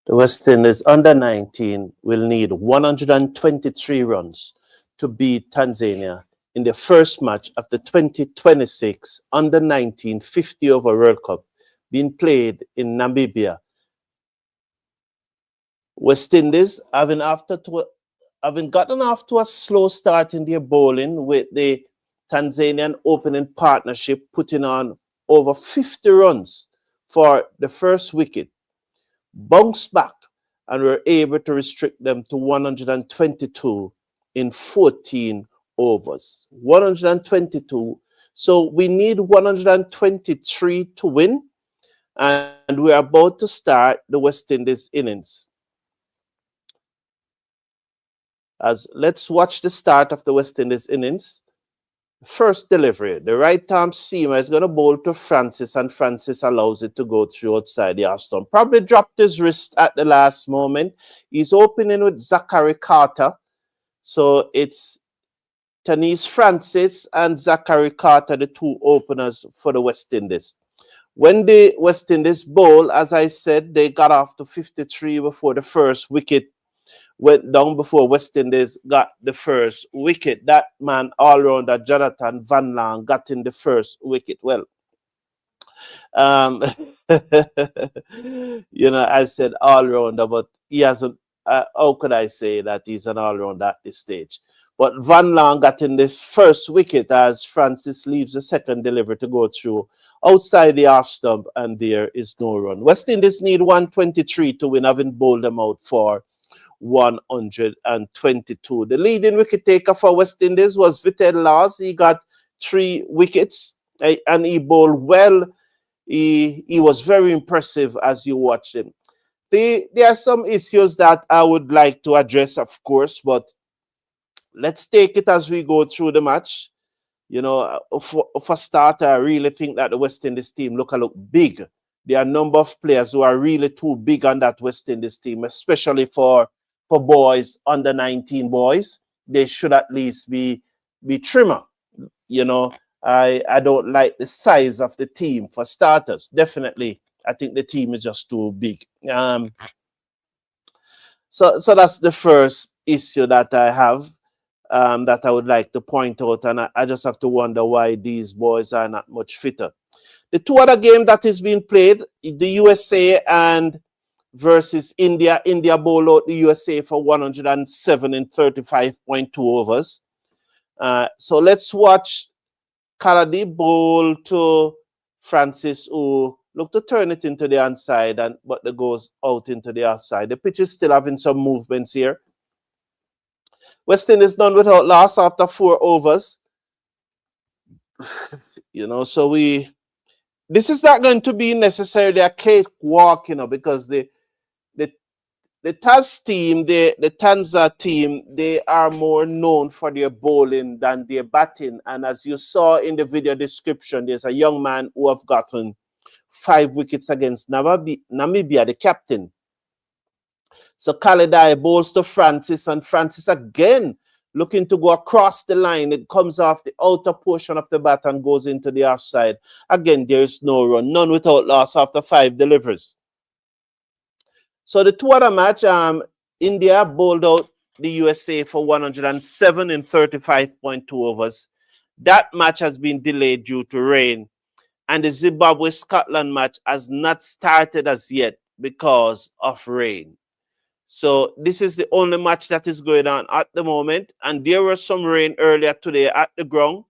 The West Indies under 19 will need 123 runs to beat Tanzania in the first match of the 2026 under 19 50-over World Cup being played in Namibia. West Indies, having gotten off to a slow start in their bowling with the Tanzanian opening partnership putting on over 50 runs for the first wicket, bounced back and were able to restrict them to 122 in 14 overs. 122. So we need 123 to win, and we're about to start the West Indies innings. Let's watch the start of the West Indies innings. First delivery, the right-arm seamer is going to bowl to Francis, and Francis allows it to go through outside the off stump. Probably dropped his wrist at the last moment. He's opening with Zachary Carter. So it's Tanis Francis and Zachary Carter, the two openers for the West Indies. When the West Indies bowl, as I said, they got off to 53 before the first wicket went down, before West Indies got the first wicket. That man, all-rounder Jonathan van Lange, got in the first wicket. Well, I said all-rounder, but he hasn't, how could I say that he's an all-rounder at this stage? But Van Lange got in the first wicket as Francis leaves the second delivery to go through outside the off stump, and there is no run. West Indies need 123 to win, having bowled them out for 122. The leading wicket taker for West Indies was Vitel Laws. He got 3 wickets and he bowled well. He was very impressive as you watched him. There are some issues that I would like to address, of course, but let's take it as we go through the match. For starter, I really think that the West Indies team look big. There are a number of players who are really too big on that West Indies team, especially for boys, under 19 boys. They should at least be trimmer. I don't like the size of the team for starters. Definitely, I think the team is just too big. So that's the first issue that I have, that I would like to point out, and I just have to wonder why these boys are not much fitter. The two other games that is being played, the USA and versus India. India bowled out the USA for 107 in 35.2 overs. So let's watch Kaladi bowl to Francis, who looked to turn it into the onside, but it goes out into the outside. The pitch is still having some movements here. West Indies done without loss after 4 overs. So this is not going to be necessarily a cakewalk, because the Taz team, the Tanzania team, they are more known for their bowling than their batting. And as you saw in the video description, there's a young man who have gotten 5 wickets against Namibia, the captain. So Kalidai bowls to Francis, and Francis again looking to go across the line. It comes off the outer portion of the bat and goes into the offside. Again, there is no run, none without loss after 5 deliveries. So the two other match, India bowled out the USA for 107 in 35.2 overs. That match has been delayed due to rain, and the Zimbabwe-Scotland match has not started as yet because of rain. So this is the only match that is going on at the moment, and there was some rain earlier today at the ground.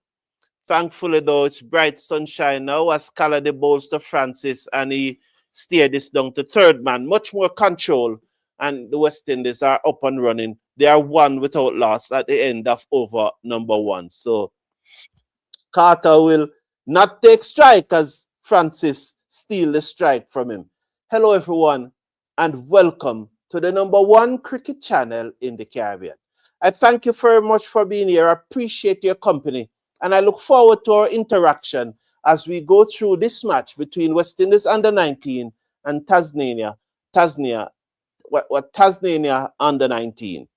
Thankfully, though, it's bright sunshine now as Kaladi bowls to Francis, and he steered this down to third man. Much more control, and the West Indies are up and running. They are 1 without loss at the end of over number 1. So Carter will not take strike as Francis steal the strike from him. Hello, everyone, and welcome to the number 1 cricket channel in the Caribbean. I thank you very much for being here. I appreciate your company, and I look forward to our interaction as we go through this match between West Indies under 19 and Tanzania under 19.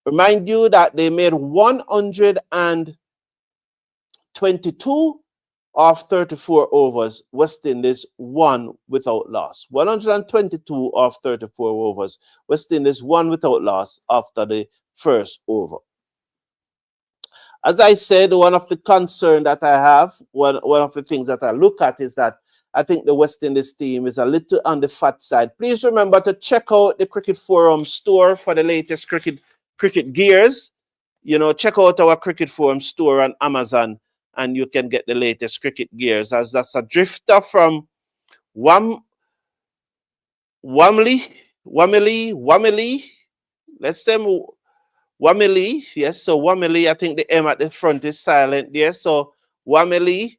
Remind you that they made 122 of 34 overs, West Indies won without loss. 122 of 34 overs, West Indies won without loss after the first over. As I said, one of the concerns that I have, one of the things that I look at is that I think the West Indies team is a little on the fat side. Please remember to check out the Cricket Forum store for the latest cricket gears. You know, check out our Cricket Forum store on Amazon, and you can get the latest cricket gears. As that's a drifter from Wamley. Let's say Wamley. Yes, so Wamley, I think the M at the front is silent there. So Wamley,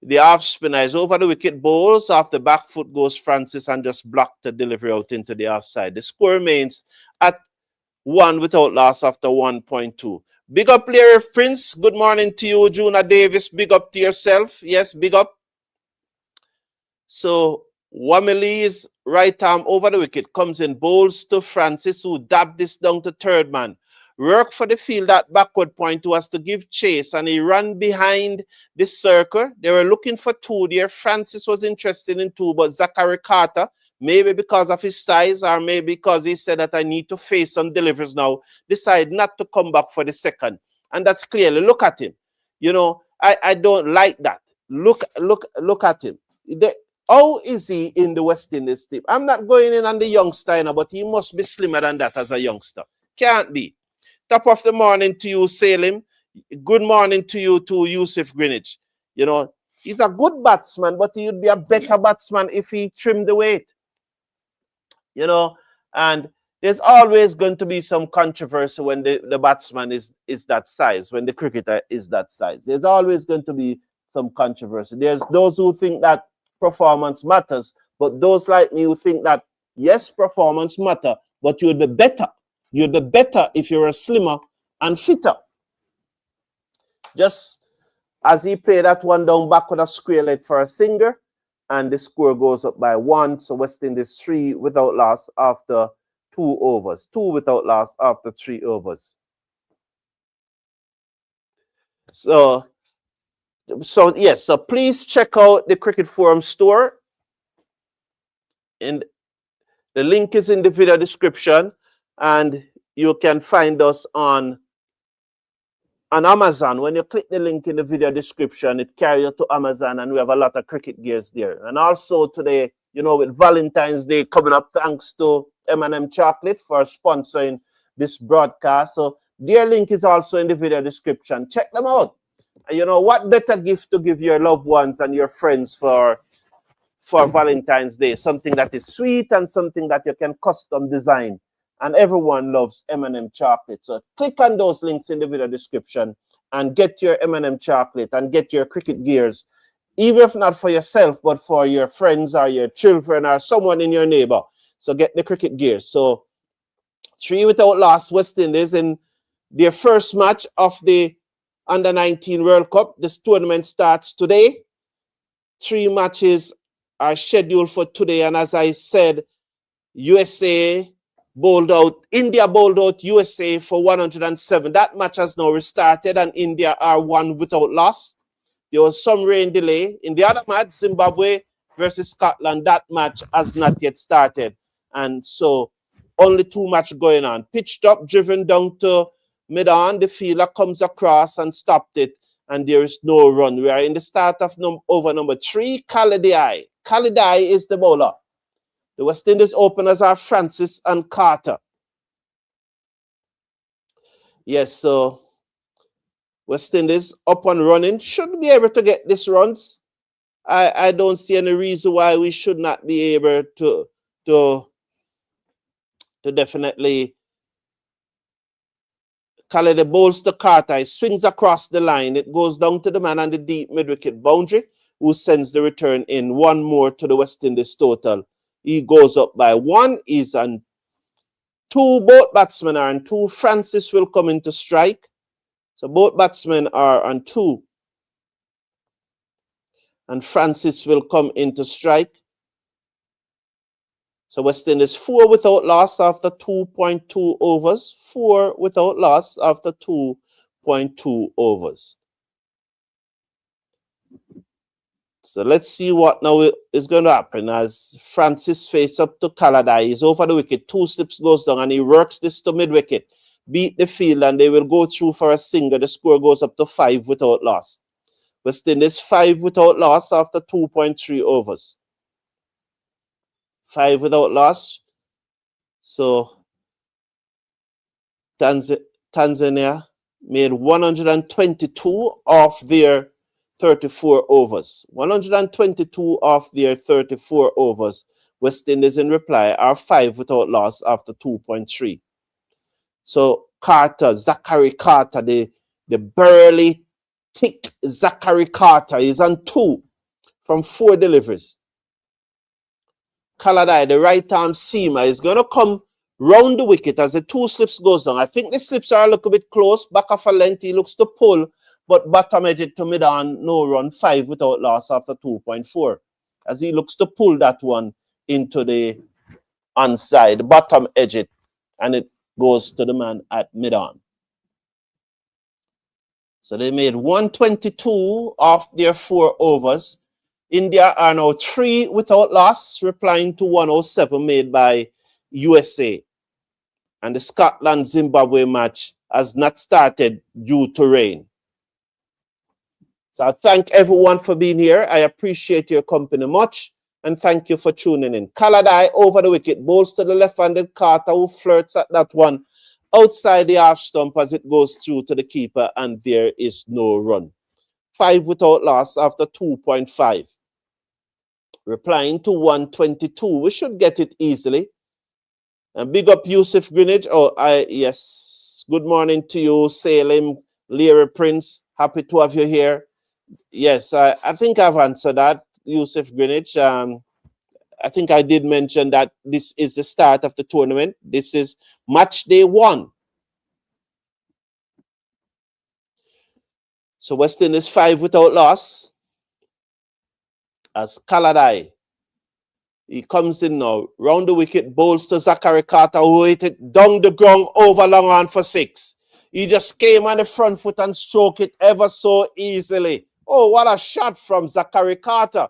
the off spinner is over the wicket, bowls off the back foot, goes Francis and just blocked the delivery out into the offside. The score remains at 1 without loss after 1.2. Big up, Larry Prince. Good morning to you, Juna Davis. Big up to yourself. Yes, big up. So Wamley's right arm over the wicket comes in, bowls to Francis, who dabbed this down to third man. Work for the field at backward point was to give chase, and he ran behind the circle. They were looking for two there. Francis was interested in two, but Zachary Carter, maybe because of his size or maybe because he said that I need to face some deliveries now, decided not to come back for the second. And that's clearly, look at him. You know, I don't like that. Look at him. How is he in the West Indies team? I'm not going in on the youngster, but he must be slimmer than that as a youngster. Can't be. Top of the morning to you, Salim. Good morning to you, to Yusuf Greenwich. You know, he's a good batsman, but he would be a better batsman if he trimmed the weight. You know, and there's always going to be some controversy when the batsman is that size, when the cricketer is that size. There's always going to be some controversy. There's those who think that performance matters, but those like me who think that, yes, performance matter, but you would be better. You'd be better if you're a slimmer and fitter. Just as he played that one down back with a square leg for a singer, and the score goes up by 1. So West Indies 3 without loss after 2 overs. 2 without loss after 3 overs. So yes, so please check out the Cricket Forum store. And the link is in the video description. And you can find us on Amazon. When you click the link in the video description, it carries you to Amazon, and we have a lot of cricket gears there. And also today, you know, with Valentine's Day coming up, thanks to M&M Chocolate for sponsoring this broadcast. So their link is also in the video description. Check them out. And you know, what better gift to give your loved ones and your friends for Valentine's Day? Something that is sweet and something that you can custom design. And everyone loves M&M chocolate. So click on those links in the video description and get your M&M chocolate and get your cricket gears, even if not for yourself, but for your friends or your children or someone in your neighbor. So get the cricket gears. So 3 without loss, West Indies in their first match of the Under-19 World Cup. This tournament starts today. 3 matches are scheduled for today. And as I said, India bowled out USA for 107. That match has now restarted, and India are 1 without loss. There was some rain delay. In the other match, Zimbabwe versus Scotland, that match has not yet started. And so only 2 matches going on. Pitched up, driven down to mid-on. The fielder comes across and stopped it, and there is no run. We are in the start of over number 3, Khalidai. Khalidai is the bowler. The West Indies openers are Francis and Carter. Yes, so West Indies up and running. Should be able to get this runs. I don't see any reason why we should not be able to definitely. Khalid bowls to Carter. He swings across the line. It goes down to the man on the deep mid-wicket boundary, who sends the return in. 1 more to the West Indies total. He goes up by 1. He's on 2. Both batsmen are on 2. Francis will come into strike. So both batsmen are on 2. And Francis will come into strike. So West Indies 4 without loss after 2.2 overs. 4 without loss after 2.2 overs. So let's see what now is going to happen as Francis face up to Calada. He's over the wicket. 2 slips goes down and he works this to mid wicket. Beat the field and they will go through for a single. The score goes up to 5 without loss. West Indies 5 without loss after 2.3 overs. 5 without loss. So Tanzania made 122 off their 34 overs. 122 off their 34 overs. West Indies in reply are 5 without loss after 2.3. So Zachary Carter, the burly, thick Zachary Carter is on 2 from 4 deliveries. Calada, the right arm seamer, is going to come round the wicket as the 2 slips goes down. I think the slips are a little bit close. Back of a length, he looks to pull, but bottom edge it to mid-on, no run, 5 without loss after 2.4. As he looks to pull that one into the onside, bottom edge it, and it goes to the man at mid-on. So they made 122 off their 4 overs. India are now 3 without loss, replying to 107 made by USA. And the Scotland-Zimbabwe match has not started due to rain. So I thank everyone for being here. I appreciate your company much. And thank you for tuning in. Calada over the wicket, bowls to the left-handed Carter, who flirts at that one outside the half stump as it goes through to the keeper, and there is no run. 5 without loss after 2.5. Replying to 122. We should get it easily. And big up Yusuf Greenwich. Yes. Good morning to you, Salem, Leary Prince. Happy to have you here. Yes, I think I've answered that, Yusuf Greenwich. I think I did mention that this is the start of the tournament. This is match day 1. So West Indies 5 without loss. As Calada, he comes in now, round the wicket, bowls to Zachary Carter, who hit it down the ground over long on for 6. He just came on the front foot and stroked it ever so easily. Oh, what a shot from Zachary Carter.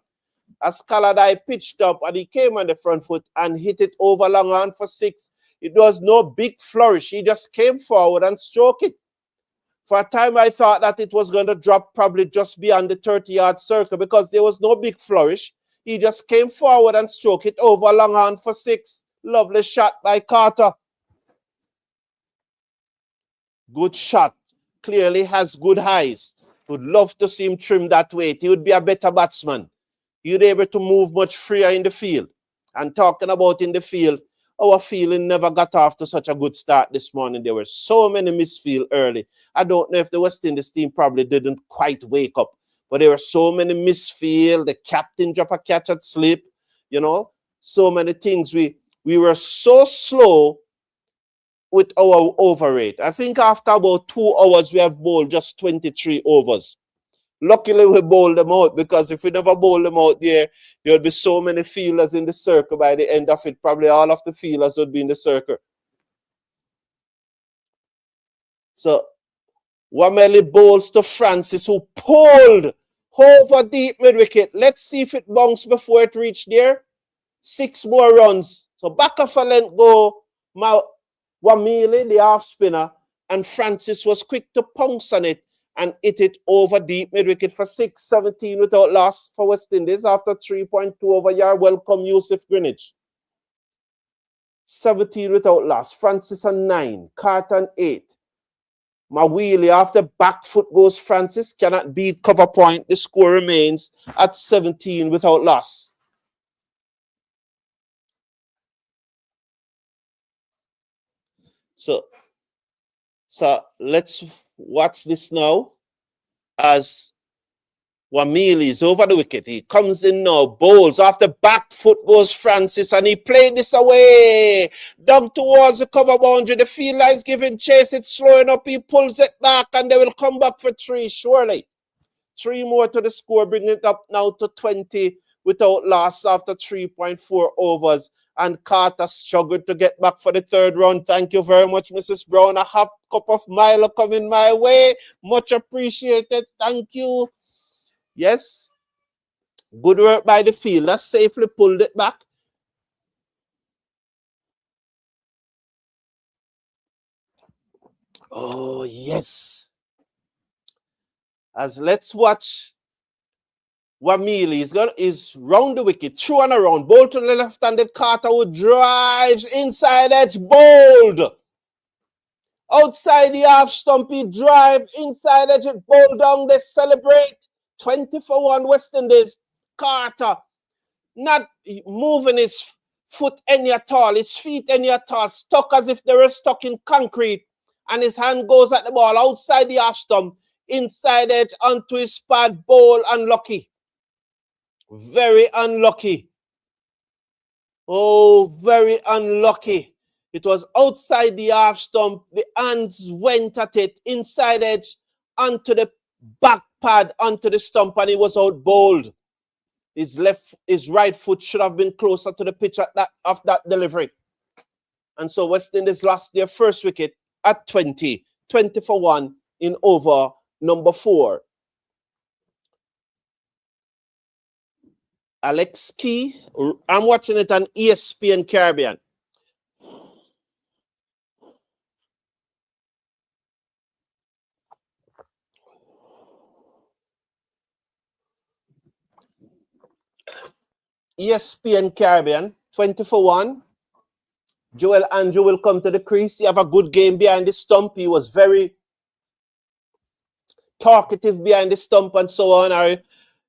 As Calada pitched up and he came on the front foot and hit it over long on for 6. It was no big flourish. He just came forward and stroked it. For a time, I thought that it was going to drop probably just beyond the 30-yard circle because there was no big flourish. He just came forward and stroked it over long on for 6. Lovely shot by Carter. Good shot. Clearly has good eyes. Would love to see him trim that weight. He would be a better batsman. He'd be able to move much freer in the field. And talking about in the field, our fielding never got off to such a good start this morning. There were so many misfield early. I don't know if the West Indies team probably didn't quite wake up. But there were so many misfield. The captain dropped a catch at slip. You know, so many things. We were so slow with our over rate. I think after about 2 hours, we have bowled just 23 overs. Luckily, we bowled them out because if we never bowled them out there would be so many fielders in the circle by the end of it. Probably all of the fielders would be in the circle. So, Wameli bowls to Francis, who pulled over deep mid-wicket. Let's see if it bounced before it reached there. 6 more runs. So, back of a length go Wameli, the half-spinner, and Francis was quick to pounce on it and hit it over deep mid-wicket for 6, 17 without loss for West Indies after 3.2 over. You're welcome, Yusuf Greenwich. 17 without loss. Francis on 9, Carter on 8. Mawili after back foot goes Francis, cannot beat cover point. The score remains at 17 without loss. So let's watch this now as Wamili is over the wicket. He comes in now, bowls. After back foot goes Francis, and he played this away. Down towards the cover boundary. The fielder is giving chase. It's slowing up. He pulls it back, and they will come back for 3, surely. 3 more to the score, bringing it up now to 20 without loss after 3.4 overs. And Carter struggled to get back for the 3rd round. Thank you very much, Mrs. Brown. A half cup of Milo coming my way. Much appreciated. Thank you. Yes. Good work by the fielder. Safely pulled it back. Oh, yes. As let's watch Wamili is round the wicket, through and around, ball to the left-handed. Carter who drives inside edge, bowled. Outside the half stump, he drive inside edge, ball down, they celebrate. 20 for 1 West Indies. Carter not moving his foot any at all, his feet any at all, stuck as if they were stuck in concrete. And his hand goes at the ball outside the half stump, inside edge onto his pad, ball unlucky. Very unlucky. Oh, very unlucky. It was outside the half stump. The hands went at it, inside edge, onto the back pad, onto the stump, and he was out bowled. His right foot should have been closer to the pitch at of that delivery. And so West Indies lost their first wicket at 20 for 1 in over number 4. Alex Key, I'm watching it on ESPN Caribbean. ESPN Caribbean, 20 for 1. Joel Andrew will come to the crease. He have a good game behind the stump. He was very talkative behind the stump and so on.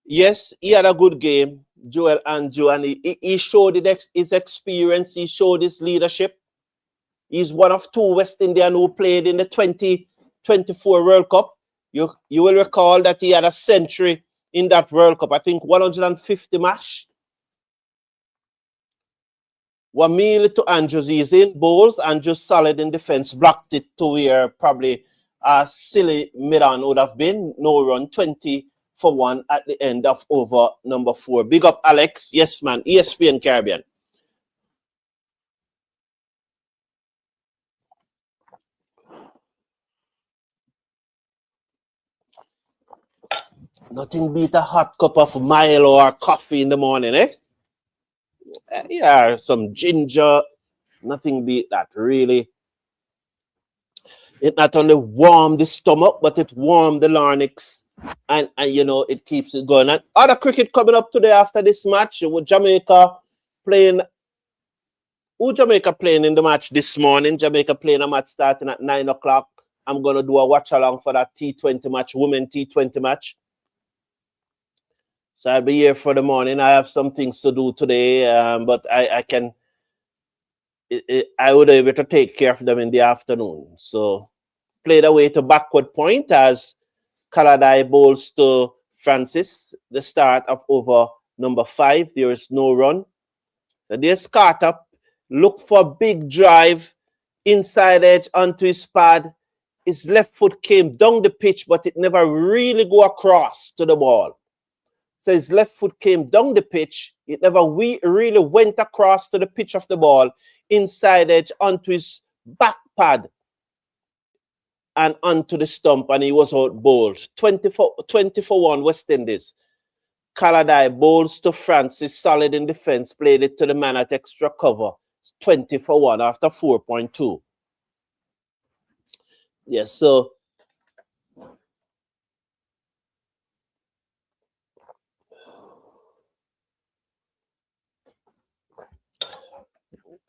Yes, he had a good game, Joel Andrew, and he showed his experience. He showed his leadership. He's one of 2 West Indian who played in the 2024 World Cup. You will recall that he had a century in that World Cup. I think 150 mash. Wamili to Andrews, he's in bowls. Andrews solid in defense, blocked it to where probably a silly mid-on would have been. No run, 20 for 1 at the end of over number 4. Big up, Alex. Yes, man. ESPN Caribbean. Nothing beat a hot cup of Milo or coffee in the morning, eh? Yeah, some ginger. Nothing beat that, really. It not only warmed the stomach, but it warmed the larynx. And you know, it keeps it going. And other cricket coming up today after this match with Jamaica playing. Who Jamaica playing in the match this morning? Jamaica playing a match starting at 9 o'clock. I'm going to do a watch along for that T20 match, women T20 match. So I'll be here for the morning. I have some things to do today, but I would be able to take care of them in the afternoon. So played away to backward point as Kaladai bowls to Francis. The start of over number 5. There is no run. So there's Carter. Look for big drive inside edge onto his pad. His left foot came down the pitch, but it never really go across to the ball. So his left foot came down the pitch. It never really went across to the pitch of the ball, inside edge onto his back pad and onto the stump, and he was out bowled. 20 for 1 West Indies. Kaladai bowls to Francis, solid in defense, played it to the man at extra cover. 20 for 1 after 4.2. Yes, so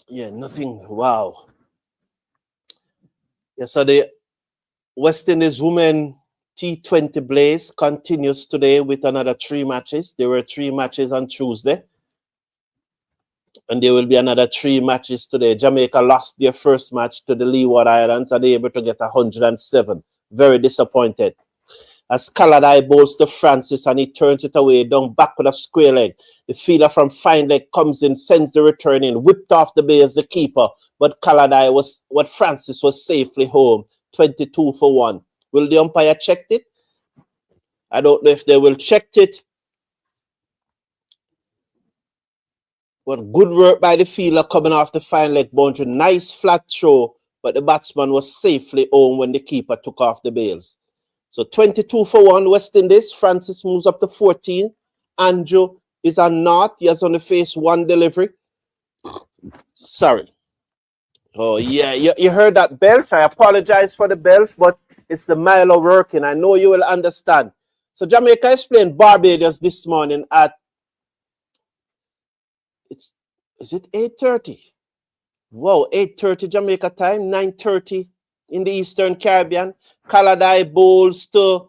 yeah, nothing. Wow. Yeah, so the West Indies women T20 Blaze continues today with another 3 matches. There were 3 matches on Tuesday. And there will be another 3 matches today. Jamaica lost their first match to the Leeward Islands and they were able to get 107. Very disappointed. As Kaladai bowls to Francis and he turns it away down back with a square leg. The fielder from fine leg comes in, sends the return in, whipped off the base the keeper. But Francis was safely home. 22 for 1. Will the umpire check it? I don't know if they will check it. But good work by the fielder coming off the fine leg boundary. Nice flat throw, but the batsman was safely home when the keeper took off the bails. So 22 for 1 West Indies. Francis moves up to 14. Andrew is a not. He has only faced one delivery. Sorry. Oh, yeah. You heard that belch. I apologize for the belch, but it's the Milo working. I know you will understand. So Jamaica is playing Barbados this morning at, is it 8:30? Whoa, 8:30 Jamaica time, 9:30 in the Eastern Caribbean. Kaladai bowls to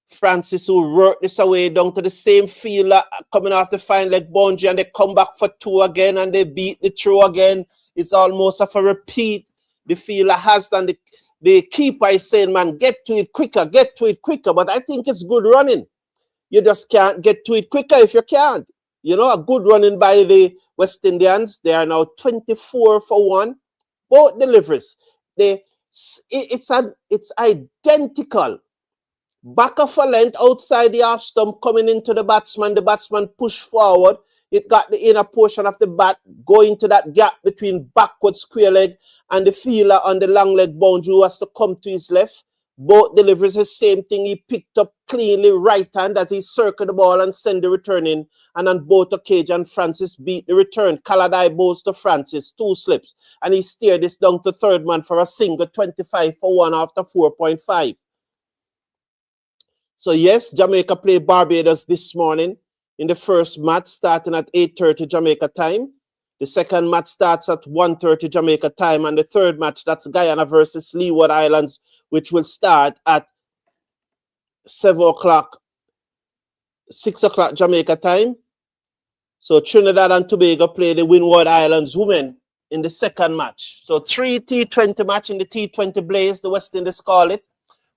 Francis, who worked this away down to the same fielder coming off the fine leg boundary, and they come back for two again and they beat the throw again. It's almost of a repeat. The fielder has done, the keeper is saying, man, get to it quicker, get to it quicker. But I think it's good running. You just can't get to it quicker if you can't. You know, a good running by the West Indians. They are now 24 for 1. Both deliveries. It's identical. Back of a length outside the half stump coming into the batsman. The batsman pushed forward. It got the inner portion of the bat going to that gap between backward square leg and the fielder on the long leg boundary who has to come to his left. Both deliveries the same thing. He picked up cleanly right hand as he circled the ball and sent the return in. And on both occasions, Francis beat the return. Kaladai bowls to Francis, 2 slips. And he steered this down to third man for a single, 25 for 1 after 4.5. So yes, Jamaica played Barbados this morning in the first match starting at 8:30 Jamaica time. The second match starts at 1:30 Jamaica time. And the third match, that's Guyana versus Leeward Islands, which will start at 7 o'clock, 6 o'clock Jamaica time. So Trinidad and Tobago play the Windward Islands women in the second match. So 3 T20 match in the T20 Blaze, the West Indies call it.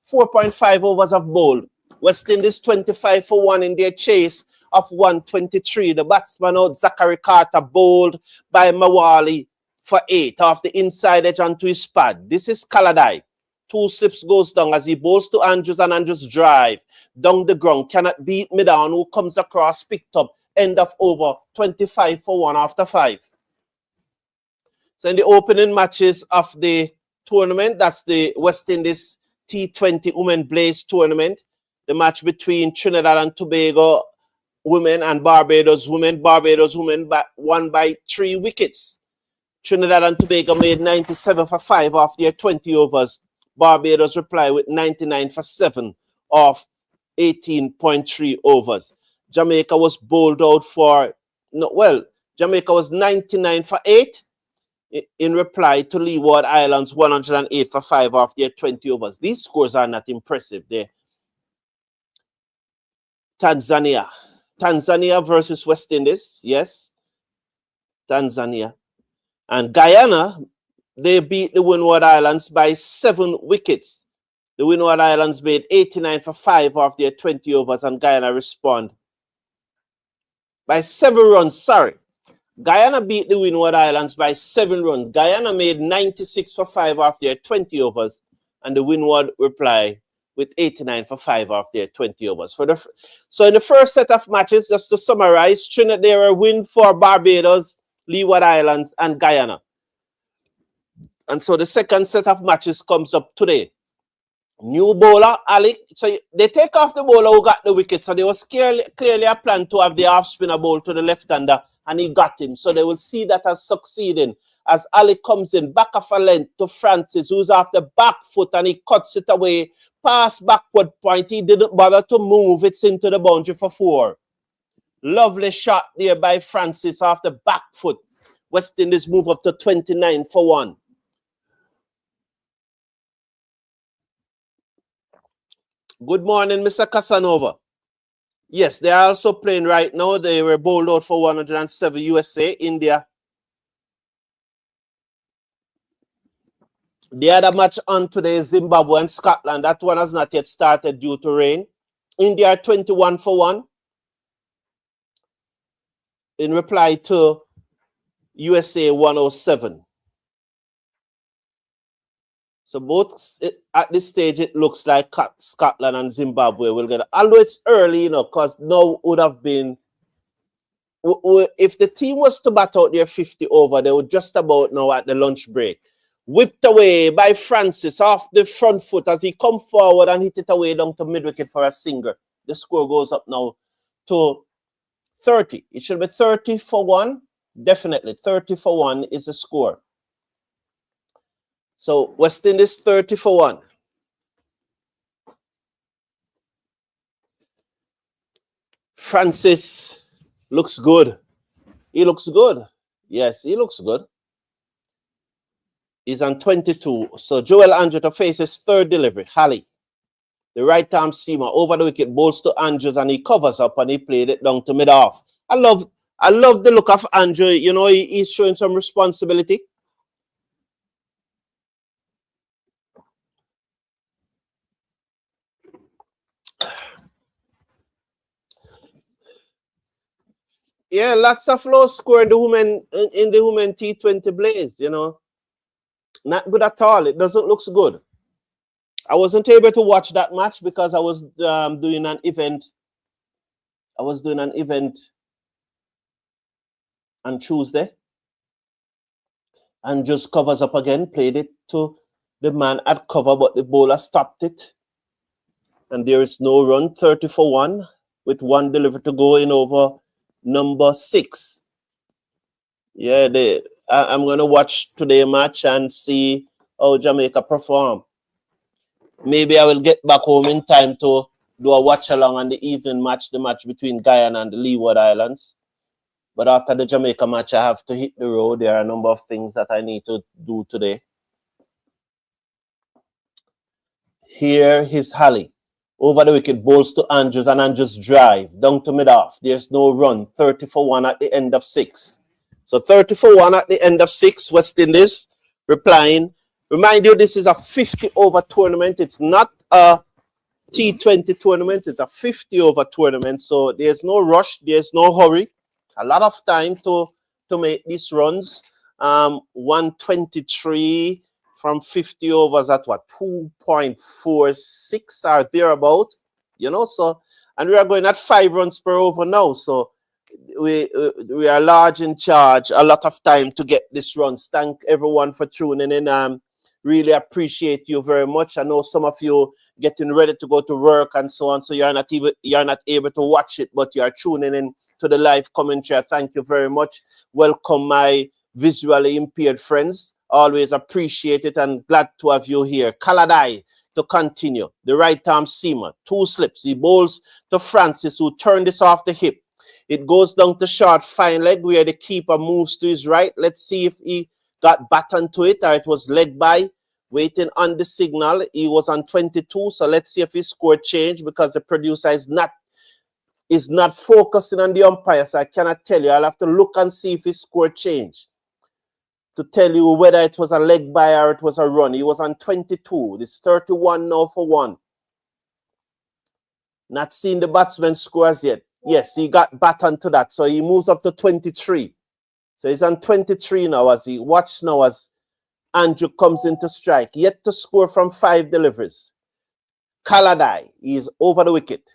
4.5 overs of bowl. West Indies 25 for 1 in their chase of 123. The batsman out Zachary Carter bowled by Mawali for 8 off the inside edge onto his pad. This is Kaladai. 2 slips goes down as he bowls to Andrews, and Andrews drive down the ground. Cannot beat me down, who comes across, picked up, end of over, 25 for 1 after 5. So in the opening matches of the tournament, that's the West Indies T20 Women Blaze tournament. The match between Trinidad and Tobago women and Barbados women. Barbados women won by 3 wickets. Trinidad and Tobago made 97 for 5 off their 20 overs. Barbados reply with 99 for 7 off 18.3 overs. Jamaica was bowled out for, Jamaica was 99 for 8 in reply to Leeward Islands 108 for 5 off their 20 overs. These scores are not impressive. They're Tanzania versus West Indies. Yes, Tanzania. And Guyana, they beat the Windward Islands by 7 wickets. The Windward Islands made 89 for 5 off their 20 overs, and Guyana respond by 7 runs. Sorry. Guyana beat the Windward Islands by 7 runs. Guyana made 96 for 5 off their 20 overs, and the Windward reply with 89 for 5 off their 20 overs. So in the first set of matches, just to summarize, Trinidad, they were a win for Barbados, Leeward Islands, and Guyana. And so the second set of matches comes up today. New bowler, Ali. So they take off the bowler who got the wicket. So there was clearly a plan to have the off-spinner bowl to the left-hander, and he got him. So they will see that as succeeding. As Ali comes in, back of a length to Francis, who's off the back foot, and he cuts it away. Pass backward point. He didn't bother to move. It's into the boundary for 4. Lovely shot there by Francis off the back foot. West Indies move up to 29 for 1. Good morning, Mr. Casanova. Yes, they are also playing right now. They were bowled out for 107 USA, India. The other match on today is Zimbabwe and Scotland. That one has not yet started due to rain. India 21 for 1. In reply to USA 107. So both, at this stage, it looks like Scotland and Zimbabwe will get it. Although it's early, because now would have been, if the team was to bat out their 50 over, they would just about now at the lunch break. Whipped away by Francis off the front foot as he come forward and hit it away down to mid-wicket for a single. The score goes up now to 30. It should be 30 for 1. Definitely 30 for 1 is the score. So West Indies 30 for 1. Francis looks good. He looks good. Yes, he looks good. He's on 22. So Joel Andrew to face his third delivery. Halley, the right arm seamer over the wicket, bowls to Andrews, and he covers up and he played it down to mid-off. I love the look of Andrew. You know, he's showing some responsibility. Yeah, lots of low score in the women T20 Blaze, you know. Not good at all. It doesn't look good. I wasn't able to watch that match because I was doing an event. I was doing an event on Tuesday. And just covers up again, played it to the man at cover, but the bowler stopped it. And there is no run, 30 for 1, with 1 delivery to go in over number 6. Yeah, I'm going to watch today's match and see how Jamaica perform. Maybe I will get back home in time to do a watch along on the evening match, the match between Guyana and the Leeward Islands. But after the Jamaica match, I have to hit the road. There are a number of things that I need to do today. Here is Halley. Over the wicket, bowls to Andrews, and Andrews drive down to mid-off. There's no run. 30 for 1 at the end of 6. So 30 for 1 at the end of 6. West Indies replying. Remind you, this is a 50-over tournament. It's not a T20 tournament. It's a 50-over tournament. So there's no rush. There's no hurry. A lot of time to make these runs. 123 from 50 overs at what? 2.46 or thereabout. You know, so, and we are going at 5 runs per over now. So we are large in charge. A lot of time to get this runs. Thank everyone for tuning in. Really appreciate you very much. I know some of you getting ready to go to work and so on, so you're not able to watch it, but you are tuning in to the live commentary. Thank you very much. Welcome, my visually impaired friends. Always appreciate it and glad to have you here. Kaladai to continue. The right arm seamer, 2 slips. He bowls to Francis, who turned this off the hip. It goes down to short fine leg where the keeper moves to his right. Let's see if he got baton to it or it was leg by. Waiting on the signal. He was on 22, so let's see if his score changed because the producer is not focusing on the umpire, so I cannot tell you. I'll have to look and see if his score changed to tell you whether it was a leg by or it was a run. He was on 22. It's 31 now for 1. Not seeing the batsman scores yet. Yes, he got baton to that, so he moves up to 23. So he's on 23 now as he watch now as Andrew comes into strike. Yet to score from 5 deliveries. Kaladai is over the wicket.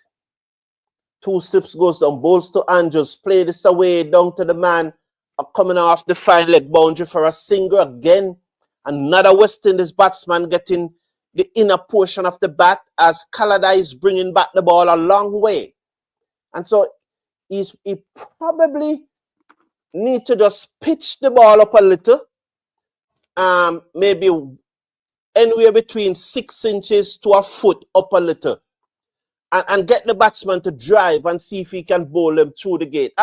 2 slips goes down. Bowls to Andrews. Play this away down to the man coming off the fine leg boundary for a single again. Another West Indies batsman getting the inner portion of the bat as Kaladai is bringing back the ball a long way. And so he probably need to just pitch the ball up a little. Maybe anywhere between 6 inches to a foot up a little. And get the batsman to drive and see if he can bowl them through the gate.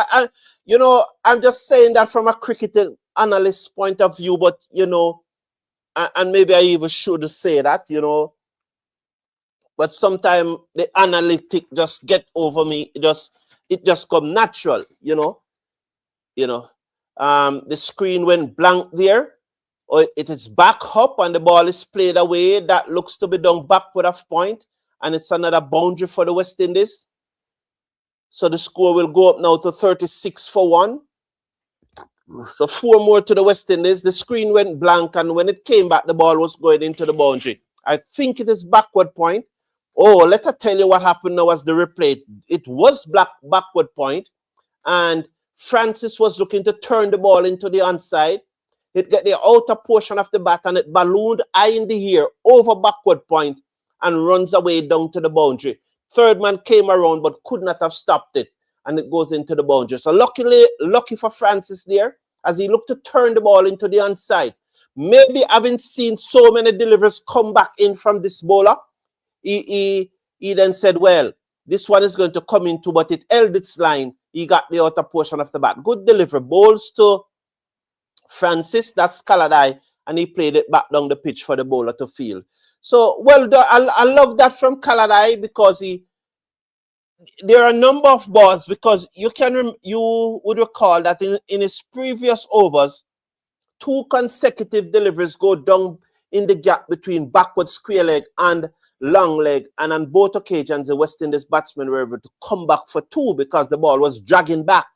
You know, I'm just saying that from a cricket analyst point of view, but, you know, and maybe I even should say that, you know, but sometimes the analytic just get over me. It just come natural, you know. The screen went blank there, or it is back up and the ball is played away. That looks to be done backward of point. And it's another boundary for the West Indies. So the score will go up now to 36 for 1. So 4 more to the West Indies. The screen went blank, and when it came back, the ball was going into the boundary. I think it is backward point. Oh, let me tell you what happened now as the replay. It was backward point, and Francis was looking to turn the ball into the onside. It got the outer portion of the bat, and it ballooned high in the air over backward point and runs away down to the boundary. Third man came around but could not have stopped it. and it goes into the boundary. So lucky for Francis there, as he looked to turn the ball into the onside. Maybe having seen so many deliveries come back in from this bowler, he then said, well, this one is going to come into, but it held its line. He got the outer portion of the bat. Good delivery. Bowls to Francis, that's Kaladai, and he played it back down the pitch for the bowler to field. So, well done. I love that from Kaladai, because there are a number of balls, because you would recall that in his previous overs, 2 consecutive deliveries go down in the gap between backward square leg and long leg, and on both occasions the West Indies batsmen were able to come back for 2 because the ball was dragging back.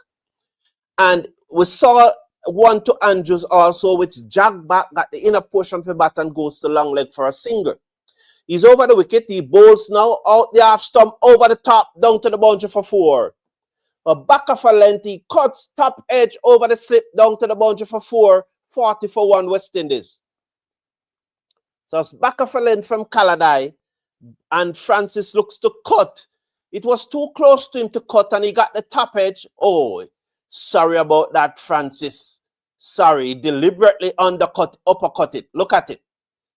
And we saw one to Andrews also, which jagged back, got the inner portion of the bat and goes to long leg for a single. He's over the wicket. He bowls now out the half stump, over the top, down to the boundary for 4. A back of a length, he cuts top edge over the slip, down to the boundary for 4. 40 for 1 West Indies. So it's back of a length from Kaladai, and Francis looks to cut. It was too close to him to cut, and he got the top edge. Oh, sorry about that, Francis. Sorry, he deliberately uppercut it. Look at it.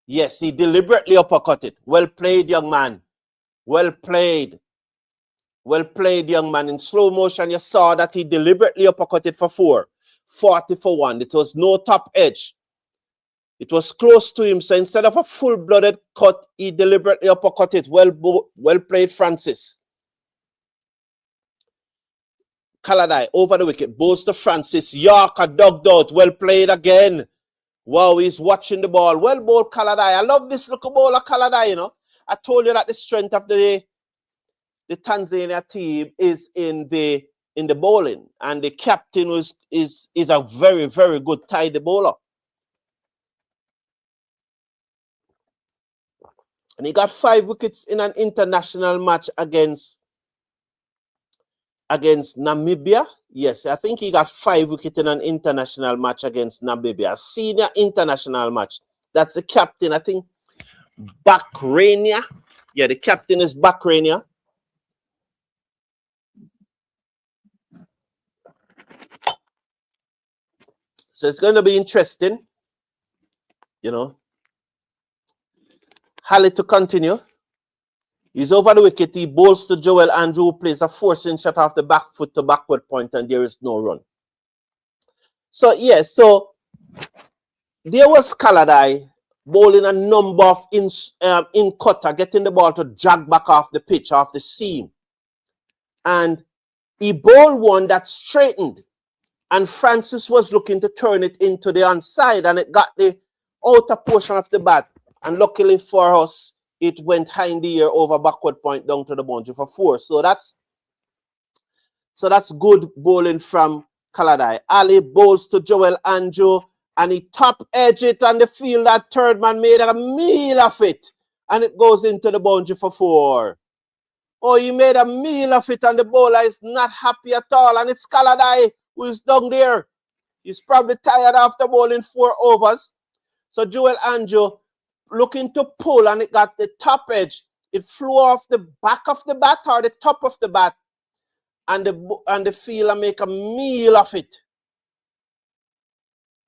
Yes, he deliberately uppercut it. Well played, young man. Well played. Well played, young man. In slow motion, you saw that he deliberately uppercut it for 4. 40 for 1. It was no top edge. It was close to him. So instead of a full-blooded cut, he deliberately uppercut it. Well played, Francis. Kaladai over the wicket. Bowls to Francis. Yorker dugged out. Well played again. Wow, he's watching the ball. Well bowled, Kaladai. I love this little bowler, Kaladai, you know. I told you that the strength of the Tanzania team is in the bowling, and the captain is a very, very good tidy bowler. And he got 5 wickets in an international match against Namibia. Yes, I think he got 5 wickets in an international match against Namibia. A senior international match. That's the captain, I think, Bakrania. Yeah, the captain is Bakrania. So it's going to be interesting, you know. Halley to continue. He's over the wicket. He bowls to Joel Andrew, who plays a forcing shot off the back foot to backward point, and there is no run. So, yes, so there was Kaladai bowling a number of in cutter, getting the ball to drag back off the pitch, off the seam. And he bowled one that straightened. And Francis was looking to turn it into the onside, and it got the outer portion of the bat. And luckily for us, it went high in the air over backward point down to the boundary for 4. So that's good bowling from Kaladai. Ali bowls to Joel Andrew, and he top edge it on the field. That third man made a meal of it, and it goes into the boundary for 4. Oh, he made a meal of it, and the bowler is not happy at all. And it's Kaladai who is down there. He's probably tired after bowling 4 overs. So Joel Andrew looking to pull, and it got the top edge. It flew off the back of the bat or the top of the bat, and the fielder make a meal of it.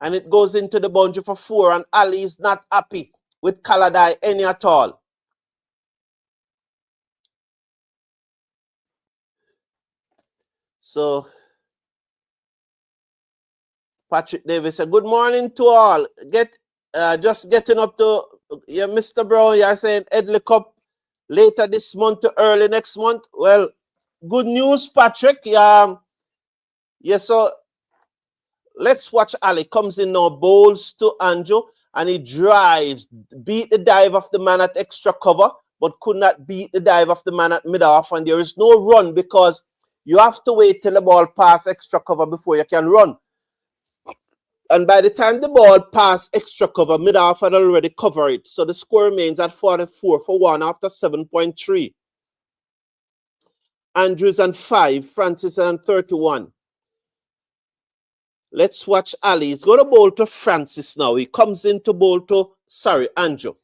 And it goes into the boundary for 4, and Ali is not happy with Kaladai any at all. So Patrick Davis said, good morning to all. Just getting up to Mr. Brown. You're saying Edley Cup later this month to early next month. Well, good news, Patrick. Yeah, so let's watch Ali. Comes in now, bowls to Andrew, and he drives, beat the dive of the man at extra cover, but could not beat the dive of the man at mid-off, and there is no run because you have to wait till the ball pass extra cover before you can run. And by the time the ball passed extra cover, mid-off had already covered it. So the score remains at 44 for 1 after 7.3. Andrews on 5, Francis on 31. Let's watch Ali. He's going to bowl to Francis now. He comes in to bowl to, Andrew.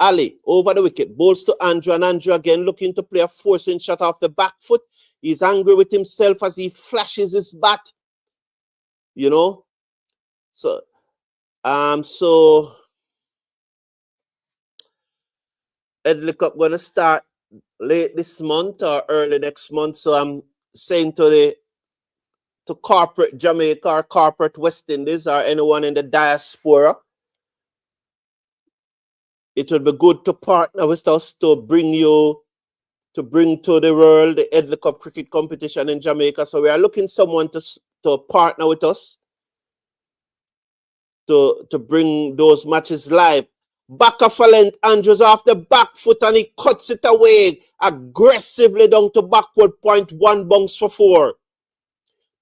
Ali over the wicket, bowls to Andrew, and Andrew again looking to play a forcing shot off the back foot. He's angry with himself as he flashes his bat. You know, so Edley Cup gonna start late this month or early next month. So I'm saying to corporate Jamaica or corporate West Indies or anyone in the diaspora, it would be good to partner with us to bring to the world the Edley Cup cricket competition in Jamaica. So we are looking someone to partner with us to bring those matches live. Backer for length, Andrews off the back foot and he cuts it away aggressively down to backward point, 1 bounce for 4.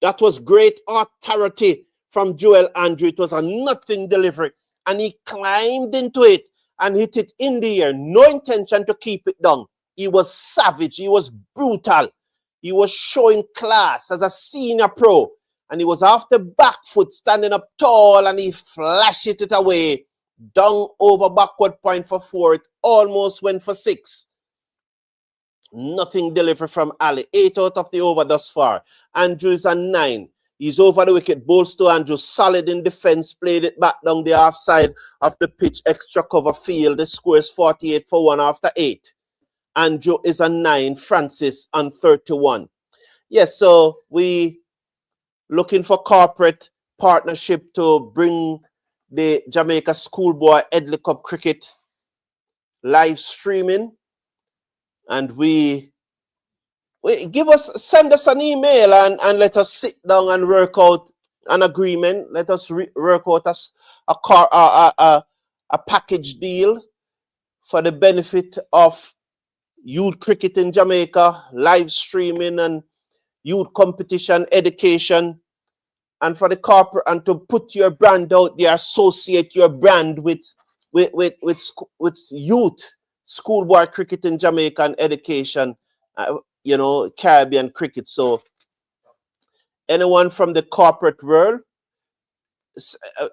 That was great authority from Joel Andrew. It was a nothing delivery and he climbed into it and hit it in the air. No intention to keep it down. He was savage. He was brutal. He was showing class as a senior pro. And he was off the back foot, standing up tall, and he flashed it away. Down over backward point for 4. It almost went for 6. Nothing delivered from Ali. 8 out of the over thus far. Andrew is a 9. He's over the wicket. Bowls to Andrew. Solid in defense. Played it back down the half side of the pitch. Extra cover field. The score is 48 for 1 after 8. Andrew is a 9. Francis on 31. Yes, so we looking for corporate partnership to bring the Jamaica Schoolboy Edley Cup cricket live streaming. And send us an email and let us sit down and work out an agreement. Let us work out a package deal for the benefit of youth cricket in Jamaica, live streaming and youth competition, education, and for the corporate, and to put your brand out there, associate your brand with youth, schoolboy cricket in Jamaica and education, Caribbean cricket. So anyone from the corporate world,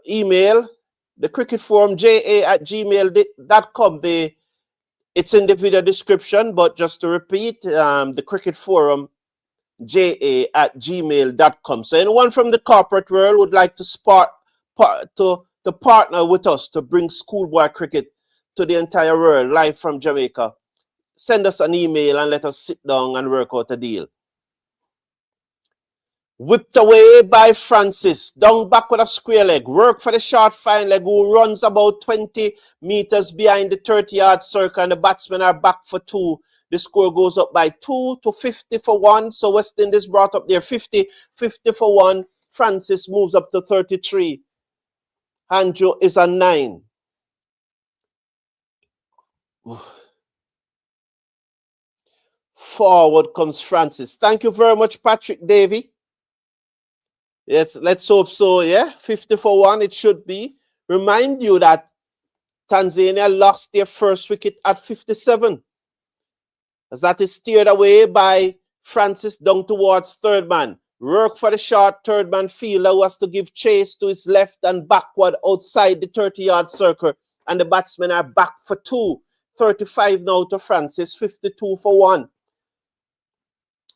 email the cricket forum ja@gmail.com. It's in the video description, but just to repeat, the cricket forum ja@gmail.com. So anyone from the corporate world would like to partner with us to bring schoolboy cricket to the entire world live from Jamaica, send us an email and let us sit down and work out a deal. Whipped away by Francis, down back with a square leg, work for the short fine leg who runs about 20 meters behind the 30-yard circle, and the batsmen are back for 2. The score goes up by 2 to 50 for 1. So West Indies brought up their 50 for 1. Francis moves up to 33. Andrew is a 9. Forward comes Francis. Thank you very much, Patrick Davey. Yes, let's hope so. Yeah, 50 for 1 it should be. Remind you that Tanzania lost their first wicket at 57. As that is steered away by Francis down towards third man. Work for the short third man fielder who has to give chase to his left and backward outside the 30-yard circle. And the batsmen are back for 2. 35 now to Francis, 52 for 1.